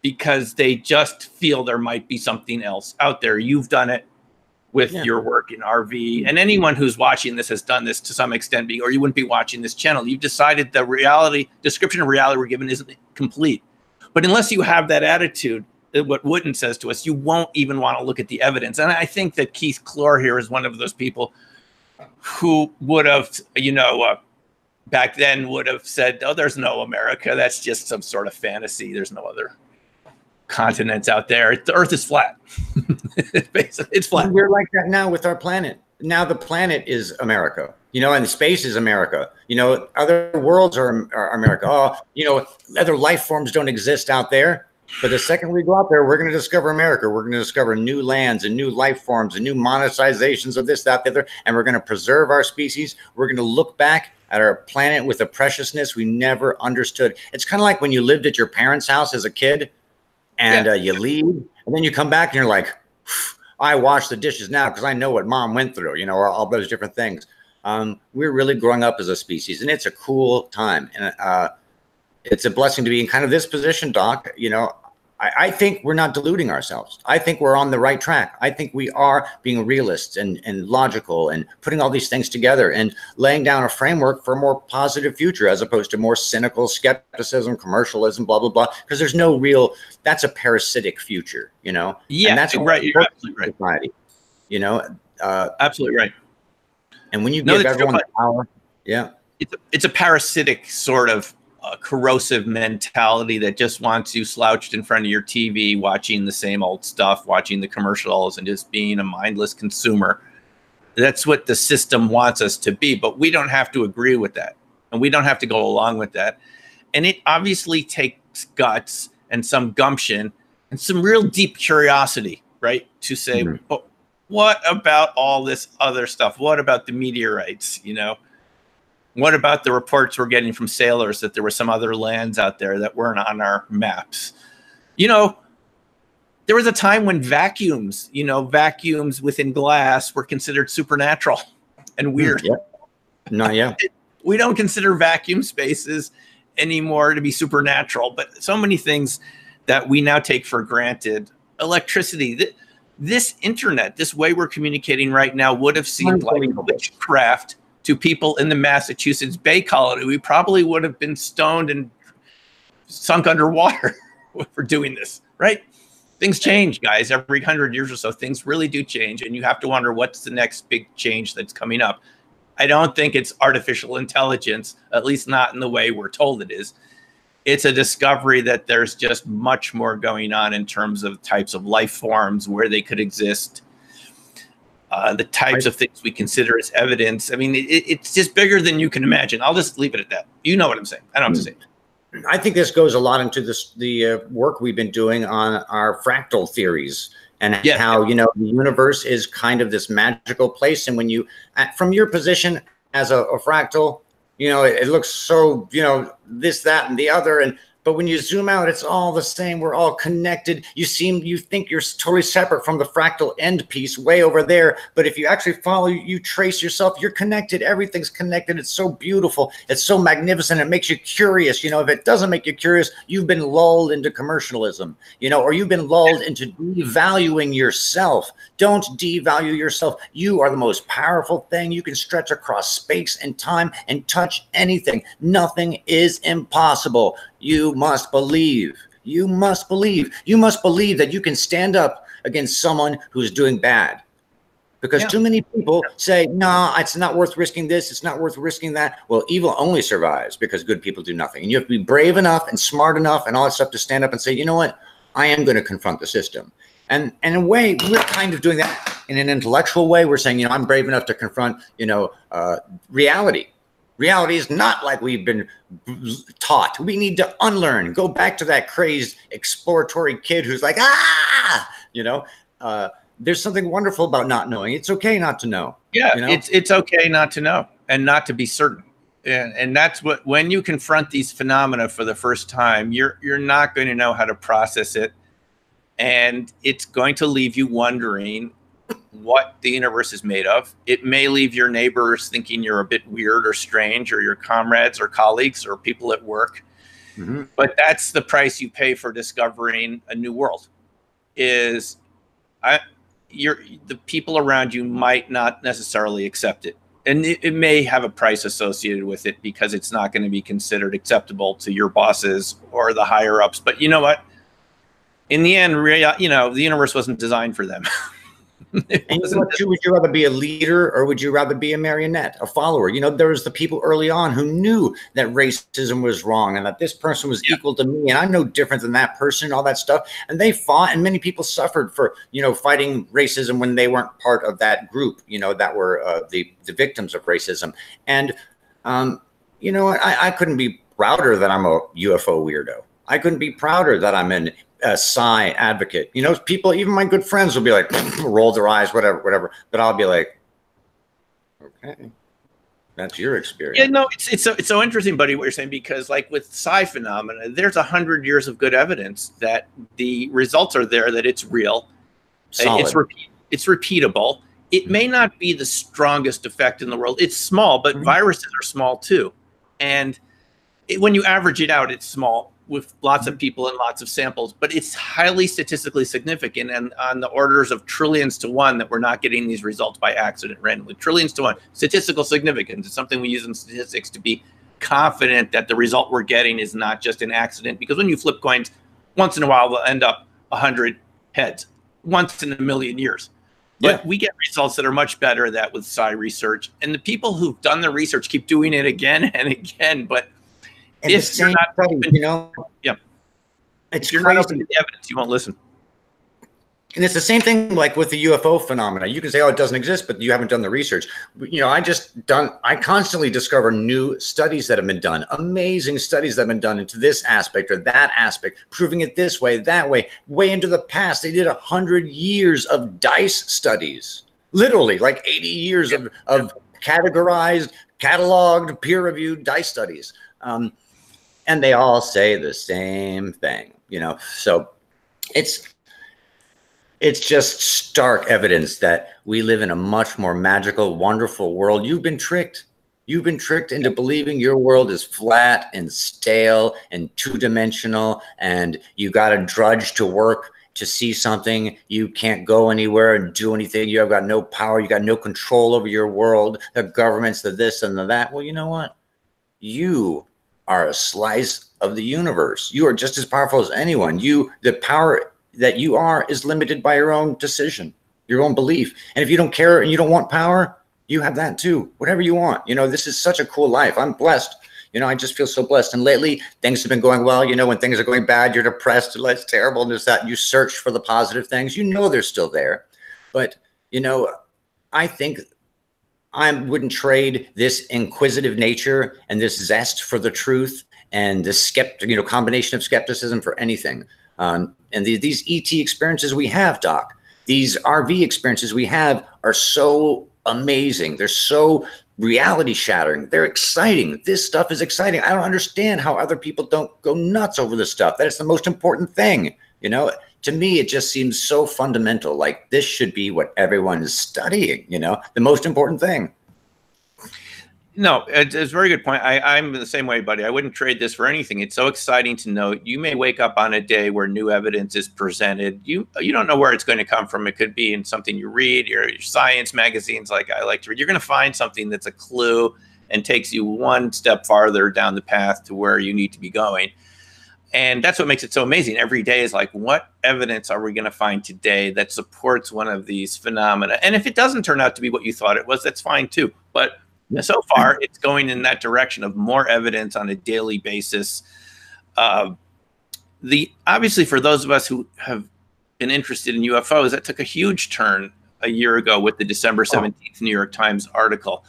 because they just feel there might be something else out there. You've done it with your work in RV. And anyone who's watching this has done this to some extent, or you wouldn't be watching this channel. You've decided the description of reality we're given isn't complete. But unless you have that attitude, what Wooten says to us, you won't even want to look at the evidence. And I think that Keith Clore here is one of those people who would have, you know, back then would have said, oh, there's no America. That's just some sort of fantasy. There's no other continents out there. The Earth is flat. It's flat. We're like that now with our planet. Now the planet is America, you know, and space is America. You know, other worlds are America. Oh, you know, other life forms don't exist out there. But the second we go out there, we're going to discover America. We're going to discover new lands and new life forms and new monetizations of this, that, the other. And we're going to preserve our species. We're going to look back at our planet with a preciousness we never understood. It's kind of like when you lived at your parents' house as a kid and you leave and then you come back and you're like, I wash the dishes now because I know what mom went through, you know, or all those different things. We're really growing up as a species, and it's a cool time. And it's a blessing to be in kind of this position, Doc. You know, I think we're not deluding ourselves. I think we're on the right track. I think we are being realists and logical and putting all these things together and laying down a framework for a more positive future as opposed to more cynical skepticism, commercialism, blah, blah, blah. Because there's no real, that's a parasitic future, you know? Yeah, and that's right. You're absolutely right. Society, you know? Absolutely right. And when you give everyone the power, it's a parasitic sort of corrosive mentality that just wants you slouched in front of your TV, watching the same old stuff, watching the commercials, and just being a mindless consumer. That's what the system wants us to be, but we don't have to agree with that, and we don't have to go along with that. And it obviously takes guts and some gumption and some real deep curiosity, right? To say, but what about all this other stuff? What about the meteorites, you know? What about the reports we're getting from sailors that there were some other lands out there that weren't on our maps? You know, there was a time when vacuums, you know, vacuums within glass were considered supernatural and weird. Not yet. We don't consider vacuum spaces anymore to be supernatural, but so many things that we now take for granted. Electricity, this internet, this way we're communicating right now would have seemed like witchcraft to people in the Massachusetts Bay Colony. We probably would have been stoned and sunk underwater for doing this, right? Things change, guys. Every 100 years or so, things really do change. And you have to wonder what's the next big change that's coming up. I don't think it's artificial intelligence, at least not in the way we're told it is. It's a discovery that there's just much more going on in terms of types of life forms, where they could exist, the types of things we consider as evidence. I mean, it's just bigger than you can imagine. I'll just leave it at that. You know what I'm saying. I don't have to say it. I think this goes a lot into the work we've been doing on our fractal theories, and how, you know, the universe is kind of this magical place. And when you, from your position as a fractal, you know, it looks so, you know, this, that, and the other. But when you zoom out, it's all the same. We're all connected. You think you're totally separate from the fractal end piece way over there. But if you actually follow, you trace yourself, you're connected. Everything's connected. It's so beautiful. It's so magnificent. It makes you curious. You know, if it doesn't make you curious, you've been lulled into commercialism, you know, or you've been lulled into devaluing yourself. Don't devalue yourself. You are the most powerful thing. You can stretch across space and time and touch anything. Nothing is impossible. You must believe. You must believe. You must believe that you can stand up against someone who's doing bad. Because too many people say, no, it's not worth risking this. It's not worth risking that. Well, evil only survives because good people do nothing. And you have to be brave enough and smart enough and all that stuff to stand up and say, you know what? I am going to confront the system. And in a way, we're kind of doing that in an intellectual way. We're saying, you know, I'm brave enough to confront, you know, reality. Reality is not like we've been taught. We need to unlearn, go back to that crazed exploratory kid who's like, you know, there's something wonderful about not knowing. It's okay not to know. Yeah, you know? It's okay not to know and not to be certain. And that's what, when you confront these phenomena for the first time, you're not going to know how to process it. And it's going to leave you wondering what the universe is made of. It may leave your neighbors thinking you're a bit weird or strange, or your comrades or colleagues or people at work. Mm-hmm. But that's the price you pay for discovering a new world. Is the people around you might not necessarily accept it. And it may have a price associated with it because it's not going to be considered acceptable to your bosses or the higher ups. But you know what? In the end, you know, the universe wasn't designed for them. And you know, would you rather be a leader or would you rather be a marionette, a follower? You know, there was the people early on who knew that racism was wrong and that this person was equal to me and I'm no different than that person, all that stuff. And they fought, and many people suffered for, you know, fighting racism when they weren't part of that group, you know, that were the victims of racism. And, you know, I couldn't be prouder that I'm a UFO weirdo. I couldn't be prouder that I'm a psi advocate. You know, people, even my good friends will be like, roll their eyes, whatever. But I'll be like, okay, that's your experience. Yeah, no, it's so interesting, buddy, what you're saying, because like with psi phenomena, there's 100 years of good evidence that the results are there, that it's real. Solid. It's repeatable. It may not be the strongest effect in the world. It's small, but viruses are small too. And when you average it out, it's small, with lots of people and lots of samples, but it's highly statistically significant and on the orders of trillions to one that we're not getting these results by accident randomly. Trillions to one. Statistical significance is something we use in statistics to be confident that the result we're getting is not just an accident, because when you flip coins, once in a while they'll end up 100 heads, once in a million years. But we get results that are much better than that with psi research. And the people who've done the research keep doing it again and again, but and if you're not open, you know, if you're not open to the evidence, you won't listen. And it's the same thing like with the UFO phenomena. You can say, oh, it doesn't exist, but you haven't done the research. You know, I constantly discover new studies that have been done, amazing studies that have been done into this aspect or that aspect, proving it this way, that way into the past. They did 100 years of dice studies, literally like 80 years of categorized, cataloged, peer-reviewed dice studies. And they all say the same thing, you know. So it's just stark evidence that we live in a much more magical, wonderful world. You've been tricked. You've been tricked into believing your world is flat and stale and two-dimensional, and you got to drudge to work to see something. You can't go anywhere and do anything. You have got no power. You got no control over your world. The government's the this and the that. Well, you know what? You are a slice of the universe. You are just as powerful as anyone. The power that you are is limited by your own decision, your own belief. And if you don't care and you don't want power, You have that too. Whatever you want. You know, this is such a cool life. I'm blessed. You know, I just feel so blessed. And lately, things have been going well. You know, when things are going bad, you're depressed. It's terrible. And there's that. You search for the positive things. You know they're still there. But, you know, I think I wouldn't trade this inquisitive nature and this zest for the truth and this combination of skepticism for anything. And these ET experiences we have, Doc, these RV experiences we have are so amazing. They're so reality shattering. They're exciting. This stuff is exciting. I don't understand how other people don't go nuts over this stuff. That is the most important thing. You know, to me, it just seems so fundamental. Like this should be what everyone is studying, you know, the most important thing. No, it's a very good point. I'm the same way, buddy. I wouldn't trade this for anything. It's so exciting to know. You may wake up on a day where new evidence is presented. You don't know where it's going to come from. It could be in something you read, your science magazines like I like to read. You're going to find something that's a clue and takes you one step farther down the path to where you need to be going. And that's what makes it so amazing. Every day is like, what evidence are we going to find today that supports one of these phenomena? And if it doesn't turn out to be what you thought it was, that's fine too. But so far, it's going in that direction of more evidence on a daily basis. Obviously, for those of us who have been interested in UFOs, that took a huge turn a year ago with the December 17th New York Times article.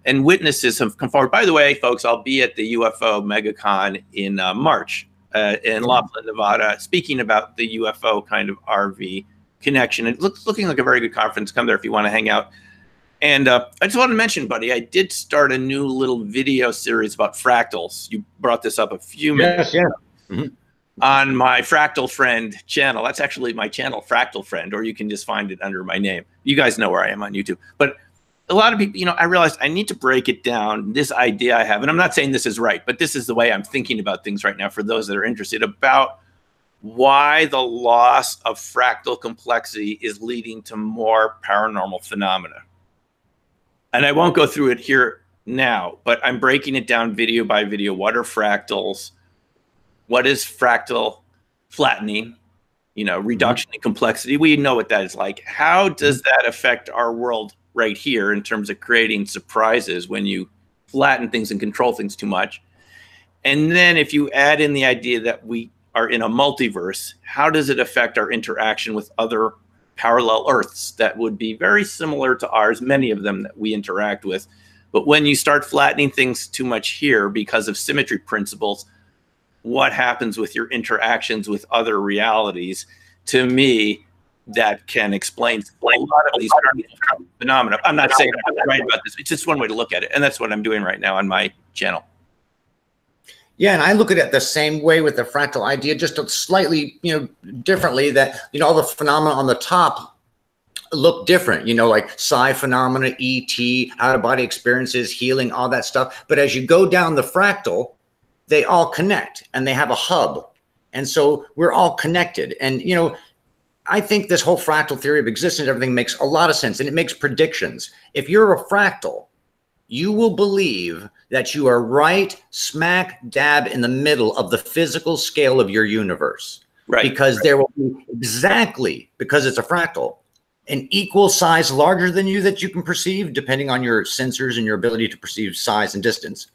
And witnesses have come forward. By the way, folks, I'll be at the UFO MegaCon in March in Laughlin, Nevada, speaking about the UFO kind of RV connection. It looks looking like a very good conference. Come there if you want to hang out. And I just want to mention, buddy, I did start a new little video series about fractals. You brought this up a few minutes ago on my Fractal Friend channel. That's actually my channel, Fractal Friend, or you can just find it under my name. You guys know where I am on YouTube. But a lot of people, you know, I realized I need to break it down, this idea I have. And I'm not saying this is right, but this is the way I'm thinking about things right now for those that are interested about why the loss of fractal complexity is leading to more paranormal phenomena. And I won't go through it here now, but I'm breaking it down video by video. What are fractals? What is fractal flattening? You know, reduction in complexity. We know what that is like. How does that affect our world right here in terms of creating surprises when you flatten things and control things too much? And then if you add in the idea that we are in a multiverse, how does it affect our interaction with other parallel Earths that would be very similar to ours, many of them that we interact with? But when you start flattening things too much here because of symmetry principles, what happens with your interactions with other realities? To me, that can explain a lot of these phenomena. I'm not saying I'm right about this. It's just one way to look at it. And that's what I'm doing right now on my channel. Yeah, and I look at it the same way with the fractal idea, just slightly, you know, differently. That, you know, all the phenomena on the top look different, you know, like psi phenomena, ET, out-of-body experiences, healing, all that stuff. But as you go down the fractal, they all connect and they have a hub. And so we're all connected. And, you know, I think this whole fractal theory of existence, everything makes a lot of sense, and it makes predictions. If you're a fractal, you will believe that you are right smack dab in the middle of the physical scale of your universe. Right. Because there will be exactly, because it's a fractal, an equal size larger than you that you can perceive, depending on your sensors and your ability to perceive size and distance.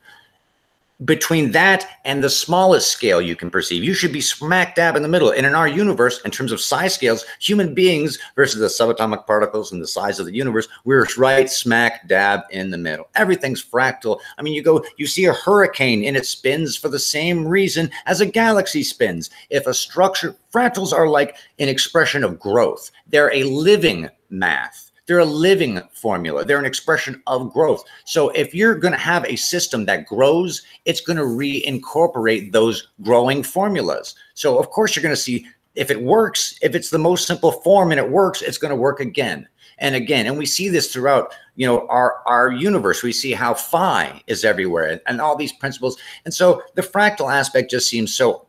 Between that and the smallest scale you can perceive, you should be smack dab in the middle. And in our universe, in terms of size scales, human beings versus the subatomic particles and the size of the universe, we're right smack dab in the middle. Everything's fractal. I mean, you see a hurricane and it spins for the same reason as a galaxy spins. If a structure, fractals are like an expression of growth. They're a living math. They're a living formula. They're an expression of growth. So if you're going to have a system that grows, it's going to reincorporate those growing formulas. So of course you're going to see, if it works, if it's the most simple form and it works, it's going to work again and again. And we see this throughout, you know, our universe. We see how phi is everywhere and all these principles. And so the fractal aspect just seems so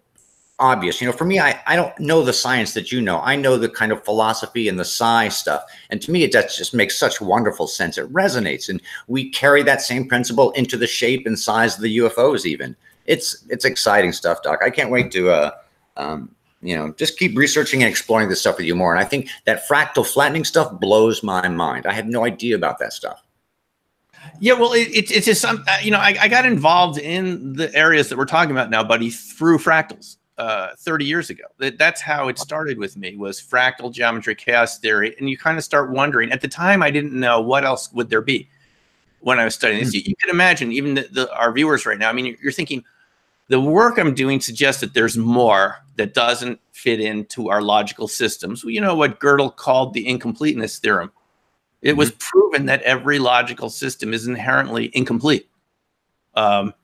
obvious. You know, for me, I don't know the science that you know. I know the kind of philosophy and the psi stuff. And to me, it just makes such wonderful sense. It resonates. And we carry that same principle into the shape and size of the UFOs even. It's exciting stuff, Doc. I can't wait to, you know, just keep researching and exploring this stuff with you more. And I think that fractal flattening stuff blows my mind. I had no idea about that stuff. Yeah, well, it's just some, you know, I got involved in the areas that we're talking about now, buddy, through fractals 30 years ago. That's how it started with me, was fractal geometry, chaos theory. And you kind of start wondering. At the time, I didn't know what else would there be when I was studying this. You can imagine, even our viewers right now, I mean, you're thinking, the work I'm doing suggests that there's more that doesn't fit into our logical systems. Well, you know what Gödel called the incompleteness theorem. It was proven that every logical system is inherently incomplete. There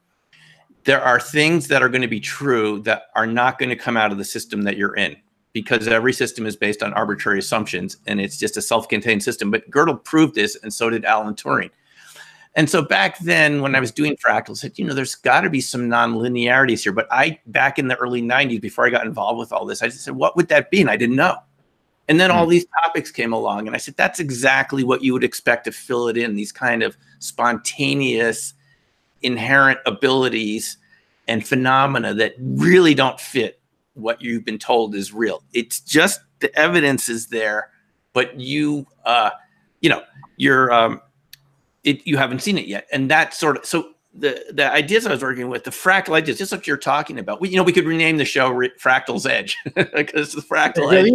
are things that are going to be true that are not going to come out of the system that you're in, because every system is based on arbitrary assumptions, and it's just a self-contained system. But Gödel proved this, and so did Alan Turing. And so back then, when I was doing fractals, I said, you know, there's got to be some non-linearities here. But back in the early 90s, before I got involved with all this, I just said, what would that be? And I didn't know. And then all these topics came along, and I said, that's exactly what you would expect to fill it in, these kind of spontaneous, inherent abilities and phenomena that really don't fit what you've been told is real. It's just the evidence is there, but you know, you haven't seen it yet. And that sort of, so the ideas I was working with, the fractal ideas, just like you're talking about, you know, we could rename the show Fractal's Edge, because the fractal edge.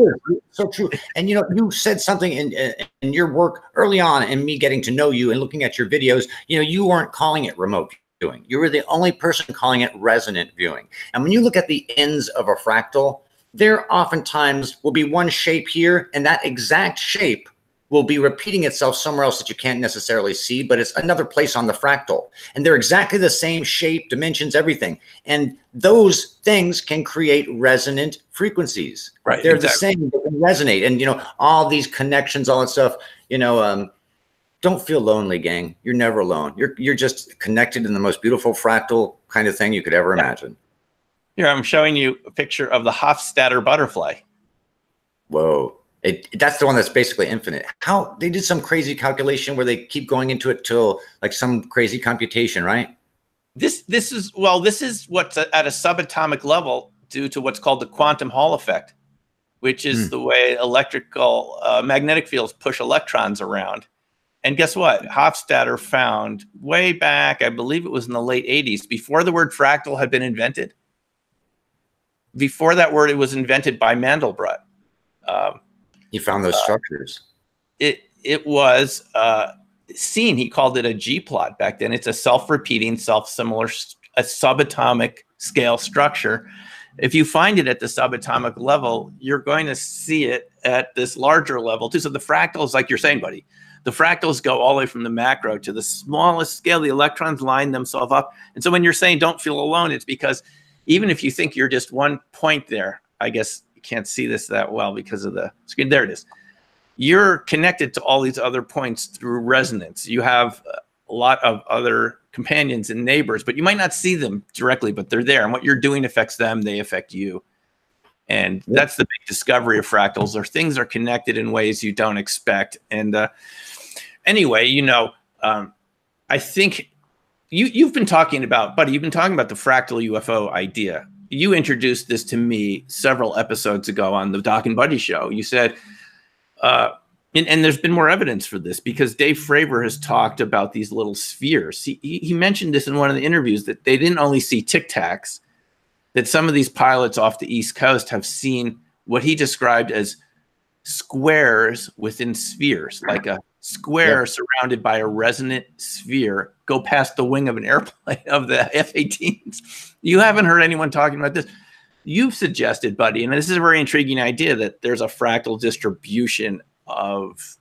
So true. And, you know, you said something in your work early on, and me getting to know you and looking at your videos, you know, you weren't calling it remote viewing. You were the only person calling it resonant viewing. And when you look at the ends of a fractal, there oftentimes will be one shape here, and that exact shape will be repeating itself somewhere else that you can't necessarily see, but it's another place on the fractal. And they're exactly the same shape, dimensions, everything. And those things can create resonant frequencies. Right. They're exactly the same, they can resonate. And, you know, all these connections, all that stuff, you know, don't feel lonely, gang. You're never alone. You're just connected in the most beautiful fractal kind of thing you could ever imagine. Here, I'm showing you a picture of the Hofstadter butterfly. Whoa. That's the one that's basically infinite. How they did some crazy calculation where they keep going into it till like some crazy computation, right? This is what's at a subatomic level due to what's called the quantum Hall effect, which is the way electrical magnetic fields push electrons around. And guess what? Hofstadter found way back, I believe it was in the late 80s, before the word fractal had been invented. Before that word, it was invented by Mandelbrot. He found those structures. It was seen. He called it a G-plot back then. It's a self-repeating, self-similar, a subatomic scale structure. If you find it at the subatomic level, you're going to see it at this larger level too. So the fractals, like you're saying, buddy, the fractals go all the way from the macro to the smallest scale. The electrons line themselves up. And so when you're saying don't feel alone, it's because even if you think you're just one point there, I guess you can't see this that well because of the screen. There it is. You're connected to all these other points through resonance. You have a lot of other companions and neighbors, but you might not see them directly, but they're there. And what you're doing affects them. They affect you. And that's the big discovery of fractals. Or things are connected in ways you don't expect. And anyway, you know, I think you've been talking about, buddy, you've been talking about the fractal UFO idea. You introduced this to me several episodes ago on the Doc and Buddy show. You said, and there's been more evidence for this because Dave Fravor has talked about these little spheres. He mentioned this in one of the interviews that they didn't only see Tic Tacs, that some of these pilots off the East Coast have seen what he described as squares within spheres, like a square surrounded by a resonant sphere go past the wing of an airplane of the F-18s. You haven't heard anyone talking about this. You've suggested, buddy, and this is a very intriguing idea, that there's a fractal distribution of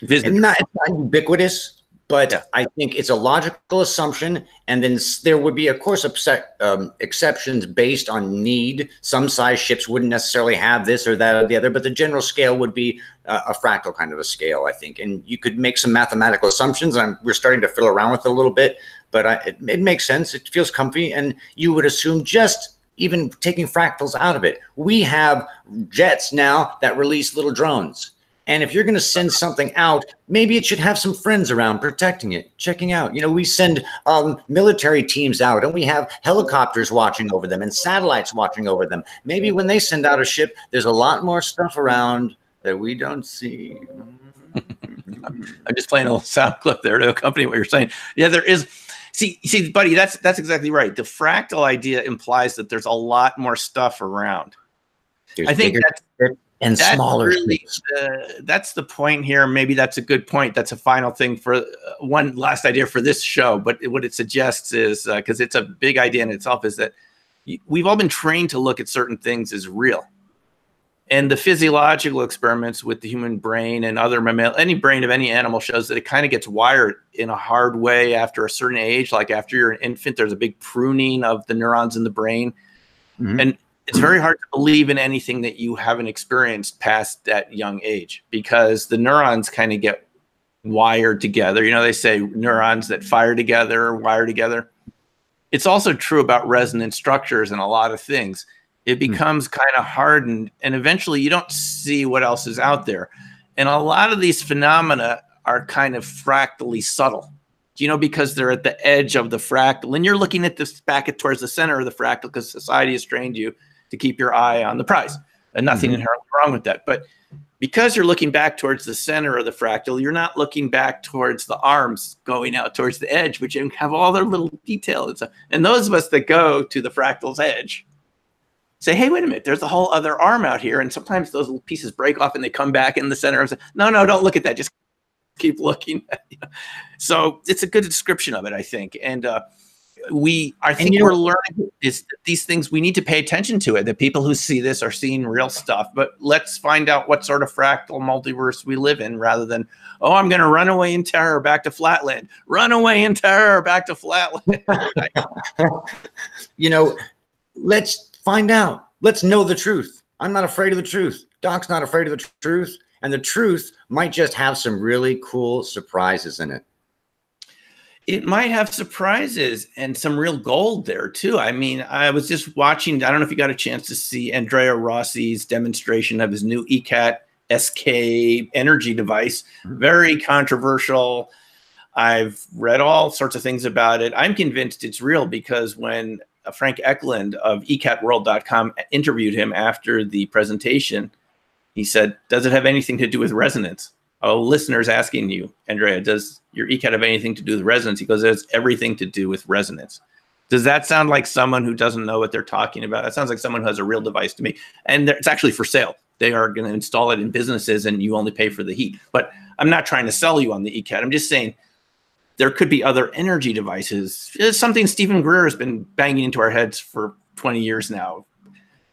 visitors. It's not ubiquitous, but I think it's a logical assumption. And then there would be, of course, exceptions based on need. Some size ships wouldn't necessarily have this or that or the other, but the general scale would be a fractal kind of a scale, I think. And you could make some mathematical assumptions. We're starting to fiddle around with it a little bit, but it makes sense. It feels comfy. And you would assume, just even taking fractals out of it, we have jets now that release little drones. And if you're going to send something out, maybe it should have some friends around protecting it, checking out. You know, we send military teams out, and we have helicopters watching over them and satellites watching over them. Maybe when they send out a ship, there's a lot more stuff around that we don't see. I'm just playing a little sound clip there to accompany what you're saying. Yeah, there is. See, buddy, that's exactly right. The fractal idea implies that there's a lot more stuff around. I think that's smaller. Really that's the point here. Maybe that's a good point. That's a final thing for one last idea for this show. But what it suggests is, because it's a big idea in itself, is that we've all been trained to look at certain things as real. And the physiological experiments with the human brain and other any brain of any animal shows that it kind of gets wired in a hard way after a certain age. Like after you're an infant, there's a big pruning of the neurons in the brain. And it's very hard to believe in anything that you haven't experienced past that young age, because the neurons kind of get wired together. You know, they say neurons that fire together wire together. It's also true about resonant structures and a lot of things. It becomes kind of hardened, and eventually you don't see what else is out there. And a lot of these phenomena are kind of fractally subtle, you know, because they're at the edge of the fractal. And you're looking at this back towards the center of the fractal because society has trained you to keep your eye on the prize. And nothing inherently wrong with that. But because you're looking back towards the center of the fractal, you're not looking back towards the arms going out towards the edge, which have all their little details. And those of us that go to the fractal's edge say, hey, wait a minute, there's a whole other arm out here. And sometimes those little pieces break off and they come back in the center. And say, no, don't look at that. Just keep looking. So it's a good description of it, I think. And I think we're learning is that these things, we need to pay attention to it. The people who see this are seeing real stuff. But let's find out what sort of fractal multiverse we live in, rather than, oh, I'm going to run away in terror back to Flatland. Run away in terror back to Flatland. You know, let's find out. Let's know the truth. I'm not afraid of the truth. Doc's not afraid of the truth. And the truth might just have some really cool surprises in it. It might have surprises and some real gold there, too. I mean, I was just watching, I don't know if you got a chance to see Andrea Rossi's demonstration of his new ECAT SK energy device. Very controversial. I've read all sorts of things about it. I'm convinced it's real because when Frank Eklund of ecatworld.com interviewed him after the presentation, he said, does it have anything to do with resonance? Oh, listeners asking you, Andrea, does your ECAT have anything to do with resonance? He goes, it has everything to do with resonance. Does that sound like someone who doesn't know what they're talking about? That sounds like someone who has a real device to me. And it's actually for sale. They are going to install it in businesses and you only pay for the heat. But I'm not trying to sell you on the ECAT. I'm just saying there could be other energy devices. It's something Stephen Greer has been banging into our heads for 20 years now.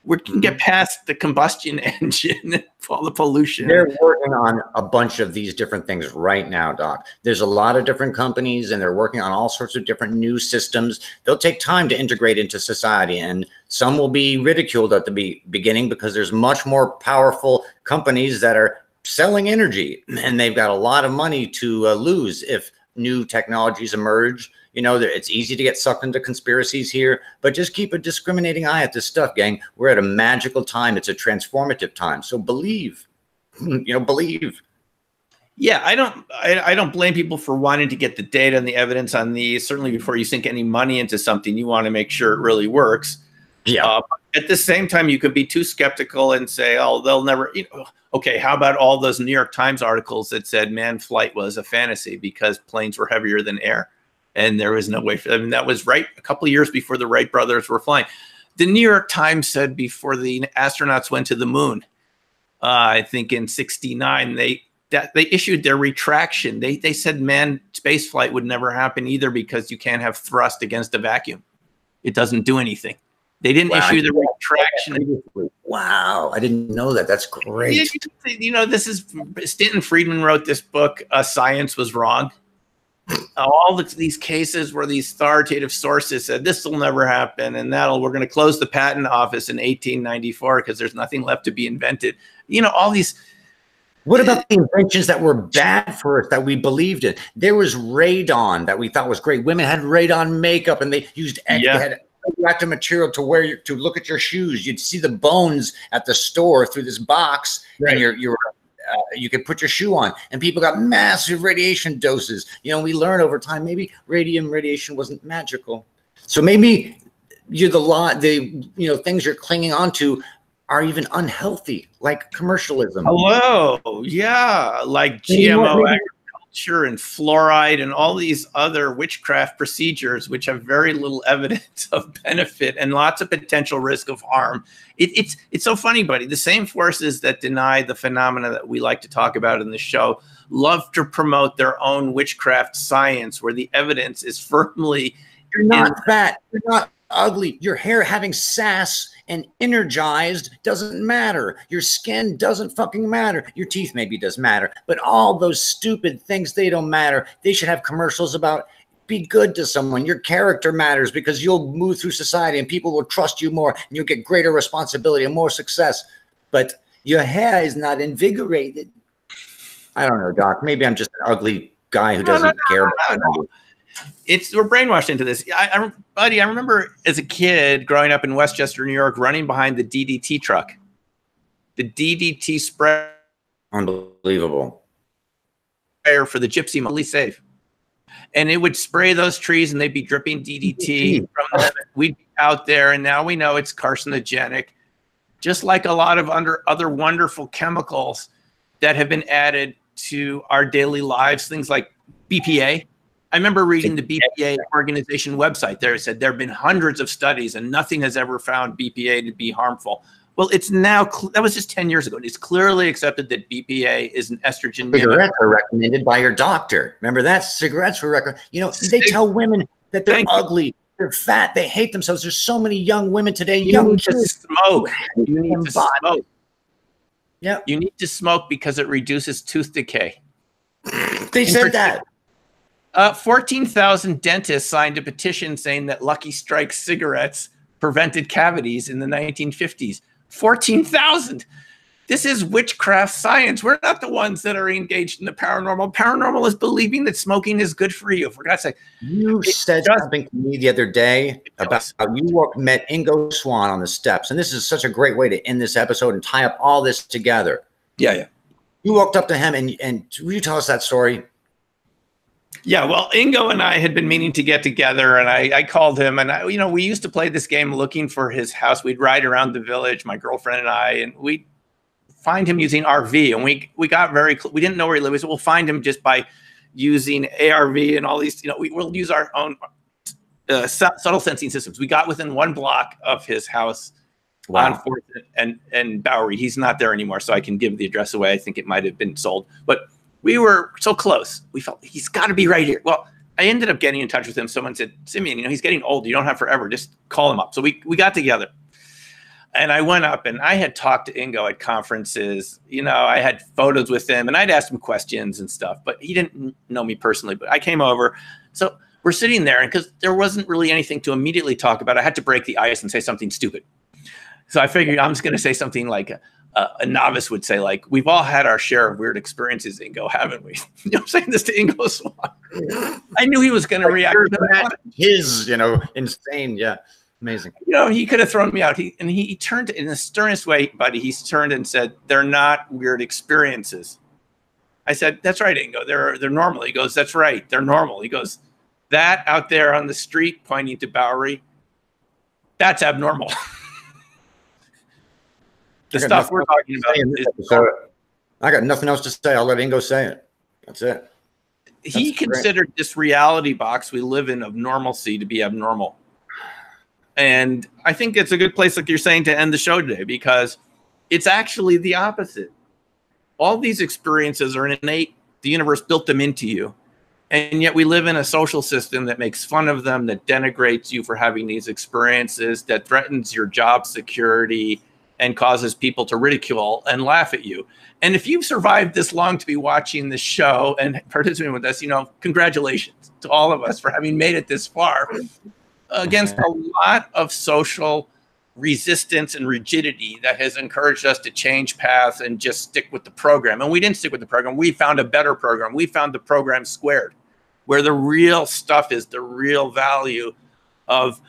We can get past the combustion engine, all the pollution. They're working on a bunch of these different things right now, Doc. There's a lot of different companies and they're working on all sorts of different new systems. They'll take time to integrate into society, and some will be ridiculed at the beginning because there's much more powerful companies that are selling energy, and they've got a lot of money to lose if new technologies emerge. You know, it's easy to get sucked into conspiracies here, but just keep a discriminating eye at this stuff, gang. We're at a magical time. It's a transformative time. So believe, you know, believe. Yeah, I don't blame people for wanting to get the data and the evidence on these. Certainly before you sink any money into something, you want to make sure it really works. Yeah. At the same time, you could be too skeptical and say, oh, they'll never, you know, okay, how about all those New York Times articles that said manned flight was a fantasy because planes were heavier than air? And there was no way for them. I mean, that was right a couple of years before the Wright brothers were flying. The New York Times said before the astronauts went to the moon, I think in '69, they issued their retraction. They said manned space flight would never happen either because you can't have thrust against a vacuum. It doesn't do anything. They didn't issue the retraction. Wow, I didn't know that. That's great. You know, this is Stanton Friedman wrote this book, Science Was Wrong. All these cases where these authoritative sources said this will never happen and we're going to close the patent office in 1894 because there's nothing left to be invented. You know, all these. What about the inventions that were bad for us that we believed in? There was radon that we thought was great. Women had radon makeup and they used radioactive material to look at your shoes. You'd see the bones at the store through this box, right, and you could put your shoe on, and people got massive radiation doses. You know, we learn over time maybe radiation wasn't magical. So maybe things you're clinging on to are even unhealthy, like commercialism. Hello, yeah, like GMO acupuncture and fluoride and all these other witchcraft procedures, which have very little evidence of benefit and lots of potential risk of harm. It's so funny, buddy. The same forces that deny the phenomena that we like to talk about in the show love to promote their own witchcraft science, where the evidence is firmly. You're not fat. You're not ugly. Your hair having sass and energized doesn't matter. Your skin doesn't fucking matter. Your teeth maybe does matter, but all those stupid things, they don't matter. They should have commercials about be good to someone. Your character matters because you'll move through society and people will trust you more and you'll get greater responsibility and more success. But your hair is not invigorated. I don't know, Doc. Maybe I'm just an ugly guy who doesn't care about it. We're brainwashed into this. Buddy, I remember as a kid growing up in Westchester, New York, running behind the DDT truck. The DDT spray. Unbelievable. For the gypsy, totally safe. And it would spray those trees and they'd be dripping DDT from them. We'd be out there, and now we know it's carcinogenic, just like a lot of other wonderful chemicals that have been added to our daily lives, things like BPA. I remember reading the BPA organization website. There it said there have been hundreds of studies and nothing has ever found BPA to be harmful. Well, it's now, that was just 10 years ago. It's clearly accepted that BPA is an estrogen. Cigarettes are recommended by your doctor. Remember that? Cigarettes were recommended. You know, they tell women that they're ugly, they're fat, they hate themselves. There's so many young women today. You need to smoke. You need to smoke. Yeah. You need to smoke because it reduces tooth decay. They said that. 14,000 dentists signed a petition saying that Lucky Strike cigarettes prevented cavities in the 1950s. 14,000. This is witchcraft science. We're not the ones that are engaged in the paranormal. Paranormal is believing that smoking is good for you. For God's sake. You said something to me the other day about how you met Ingo Swann on the steps. And this is such a great way to end this episode and tie up all this together. Yeah. You walked up to him and will you tell us that story? Yeah, well, Ingo and I had been meaning to get together, and I called him, and we used to play this game looking for his house. We'd ride around the village, my girlfriend and I, and we'd find him using RV, and we got we didn't know where he lived. We said, we'll find him just by using ARV and all these, we'll use our own subtle sensing systems. We got within 1 block of his house. Wow. On 4th and Bowery. He's not there anymore, so I can give the address away. I think it might have been sold, but we were so close. We felt he's got to be right here. Well, I ended up getting in touch with him. Someone said, Simeon, he's getting old. You don't have forever. Just call him up. So we got together. And I went up and I had talked to Ingo at conferences. I had photos with him and I'd asked him questions and stuff, but he didn't know me personally. But I came over. So we're sitting there, and because there wasn't really anything to immediately talk about, I had to break the ice and say something stupid. So I figured I'm just going to say something like a novice would say, like, we've all had our share of weird experiences, Ingo, haven't we? I'm saying this to Ingo Swann. I knew he was going to react to that. His, insane. Yeah. Amazing. He could have thrown me out. He turned in the sternest way, buddy. He turned and said, they're not weird experiences. I said, that's right, Ingo. They're normal. He goes, that's right. They're normal. He goes, that out there on the street pointing to Bowery, that's abnormal. The stuff we're talking about is I got nothing else to say. I'll let Ingo say it. That's it. He considered this reality box we live in of normalcy to be abnormal. And I think it's a good place, like you're saying, to end the show today, because it's actually the opposite. All these experiences are innate. The universe built them into you. And yet we live in a social system that makes fun of them, that denigrates you for having these experiences, that threatens your job security, and causes people to ridicule and laugh at you. And if you've survived this long to be watching this show and participating with us, congratulations to all of us for having made it this far against a lot of social resistance and rigidity that has encouraged us to change paths and just stick with the program. And we didn't stick with the program. We found a better program. We found the program squared, where the real stuff is the real value of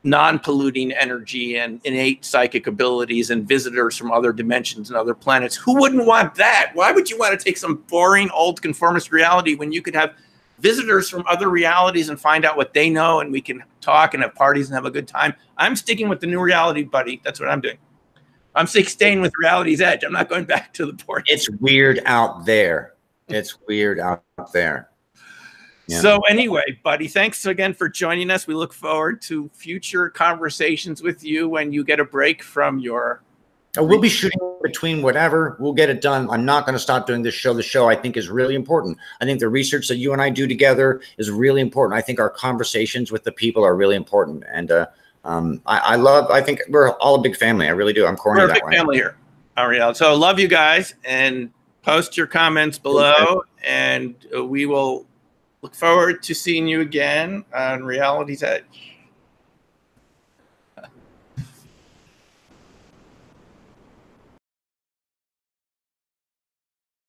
non-polluting energy and innate psychic abilities and visitors from other dimensions and other planets. Who wouldn't want that? Why would you want to take some boring old conformist reality when you could have visitors from other realities and find out what they know, and we can talk and have parties and have a good time? I'm sticking with the new reality, buddy. That's what I'm doing. I'm staying with reality's edge. I'm not going back to the port. It's weird out there. It's weird out there. Yeah. So anyway, buddy, thanks again for joining us. We look forward to future conversations with you when you get a break from your... We'll be shooting between whatever. We'll get it done. I'm not going to stop doing this show. The show, I think, is really important. I think the research that you and I do together is really important. I think our conversations with the people are really important. And I think we're all a big family. I really do. I'm corny that way. We're a big family here, Ariel. So love you guys, and post your comments below, and we will look forward to seeing you again on Reality's Edge.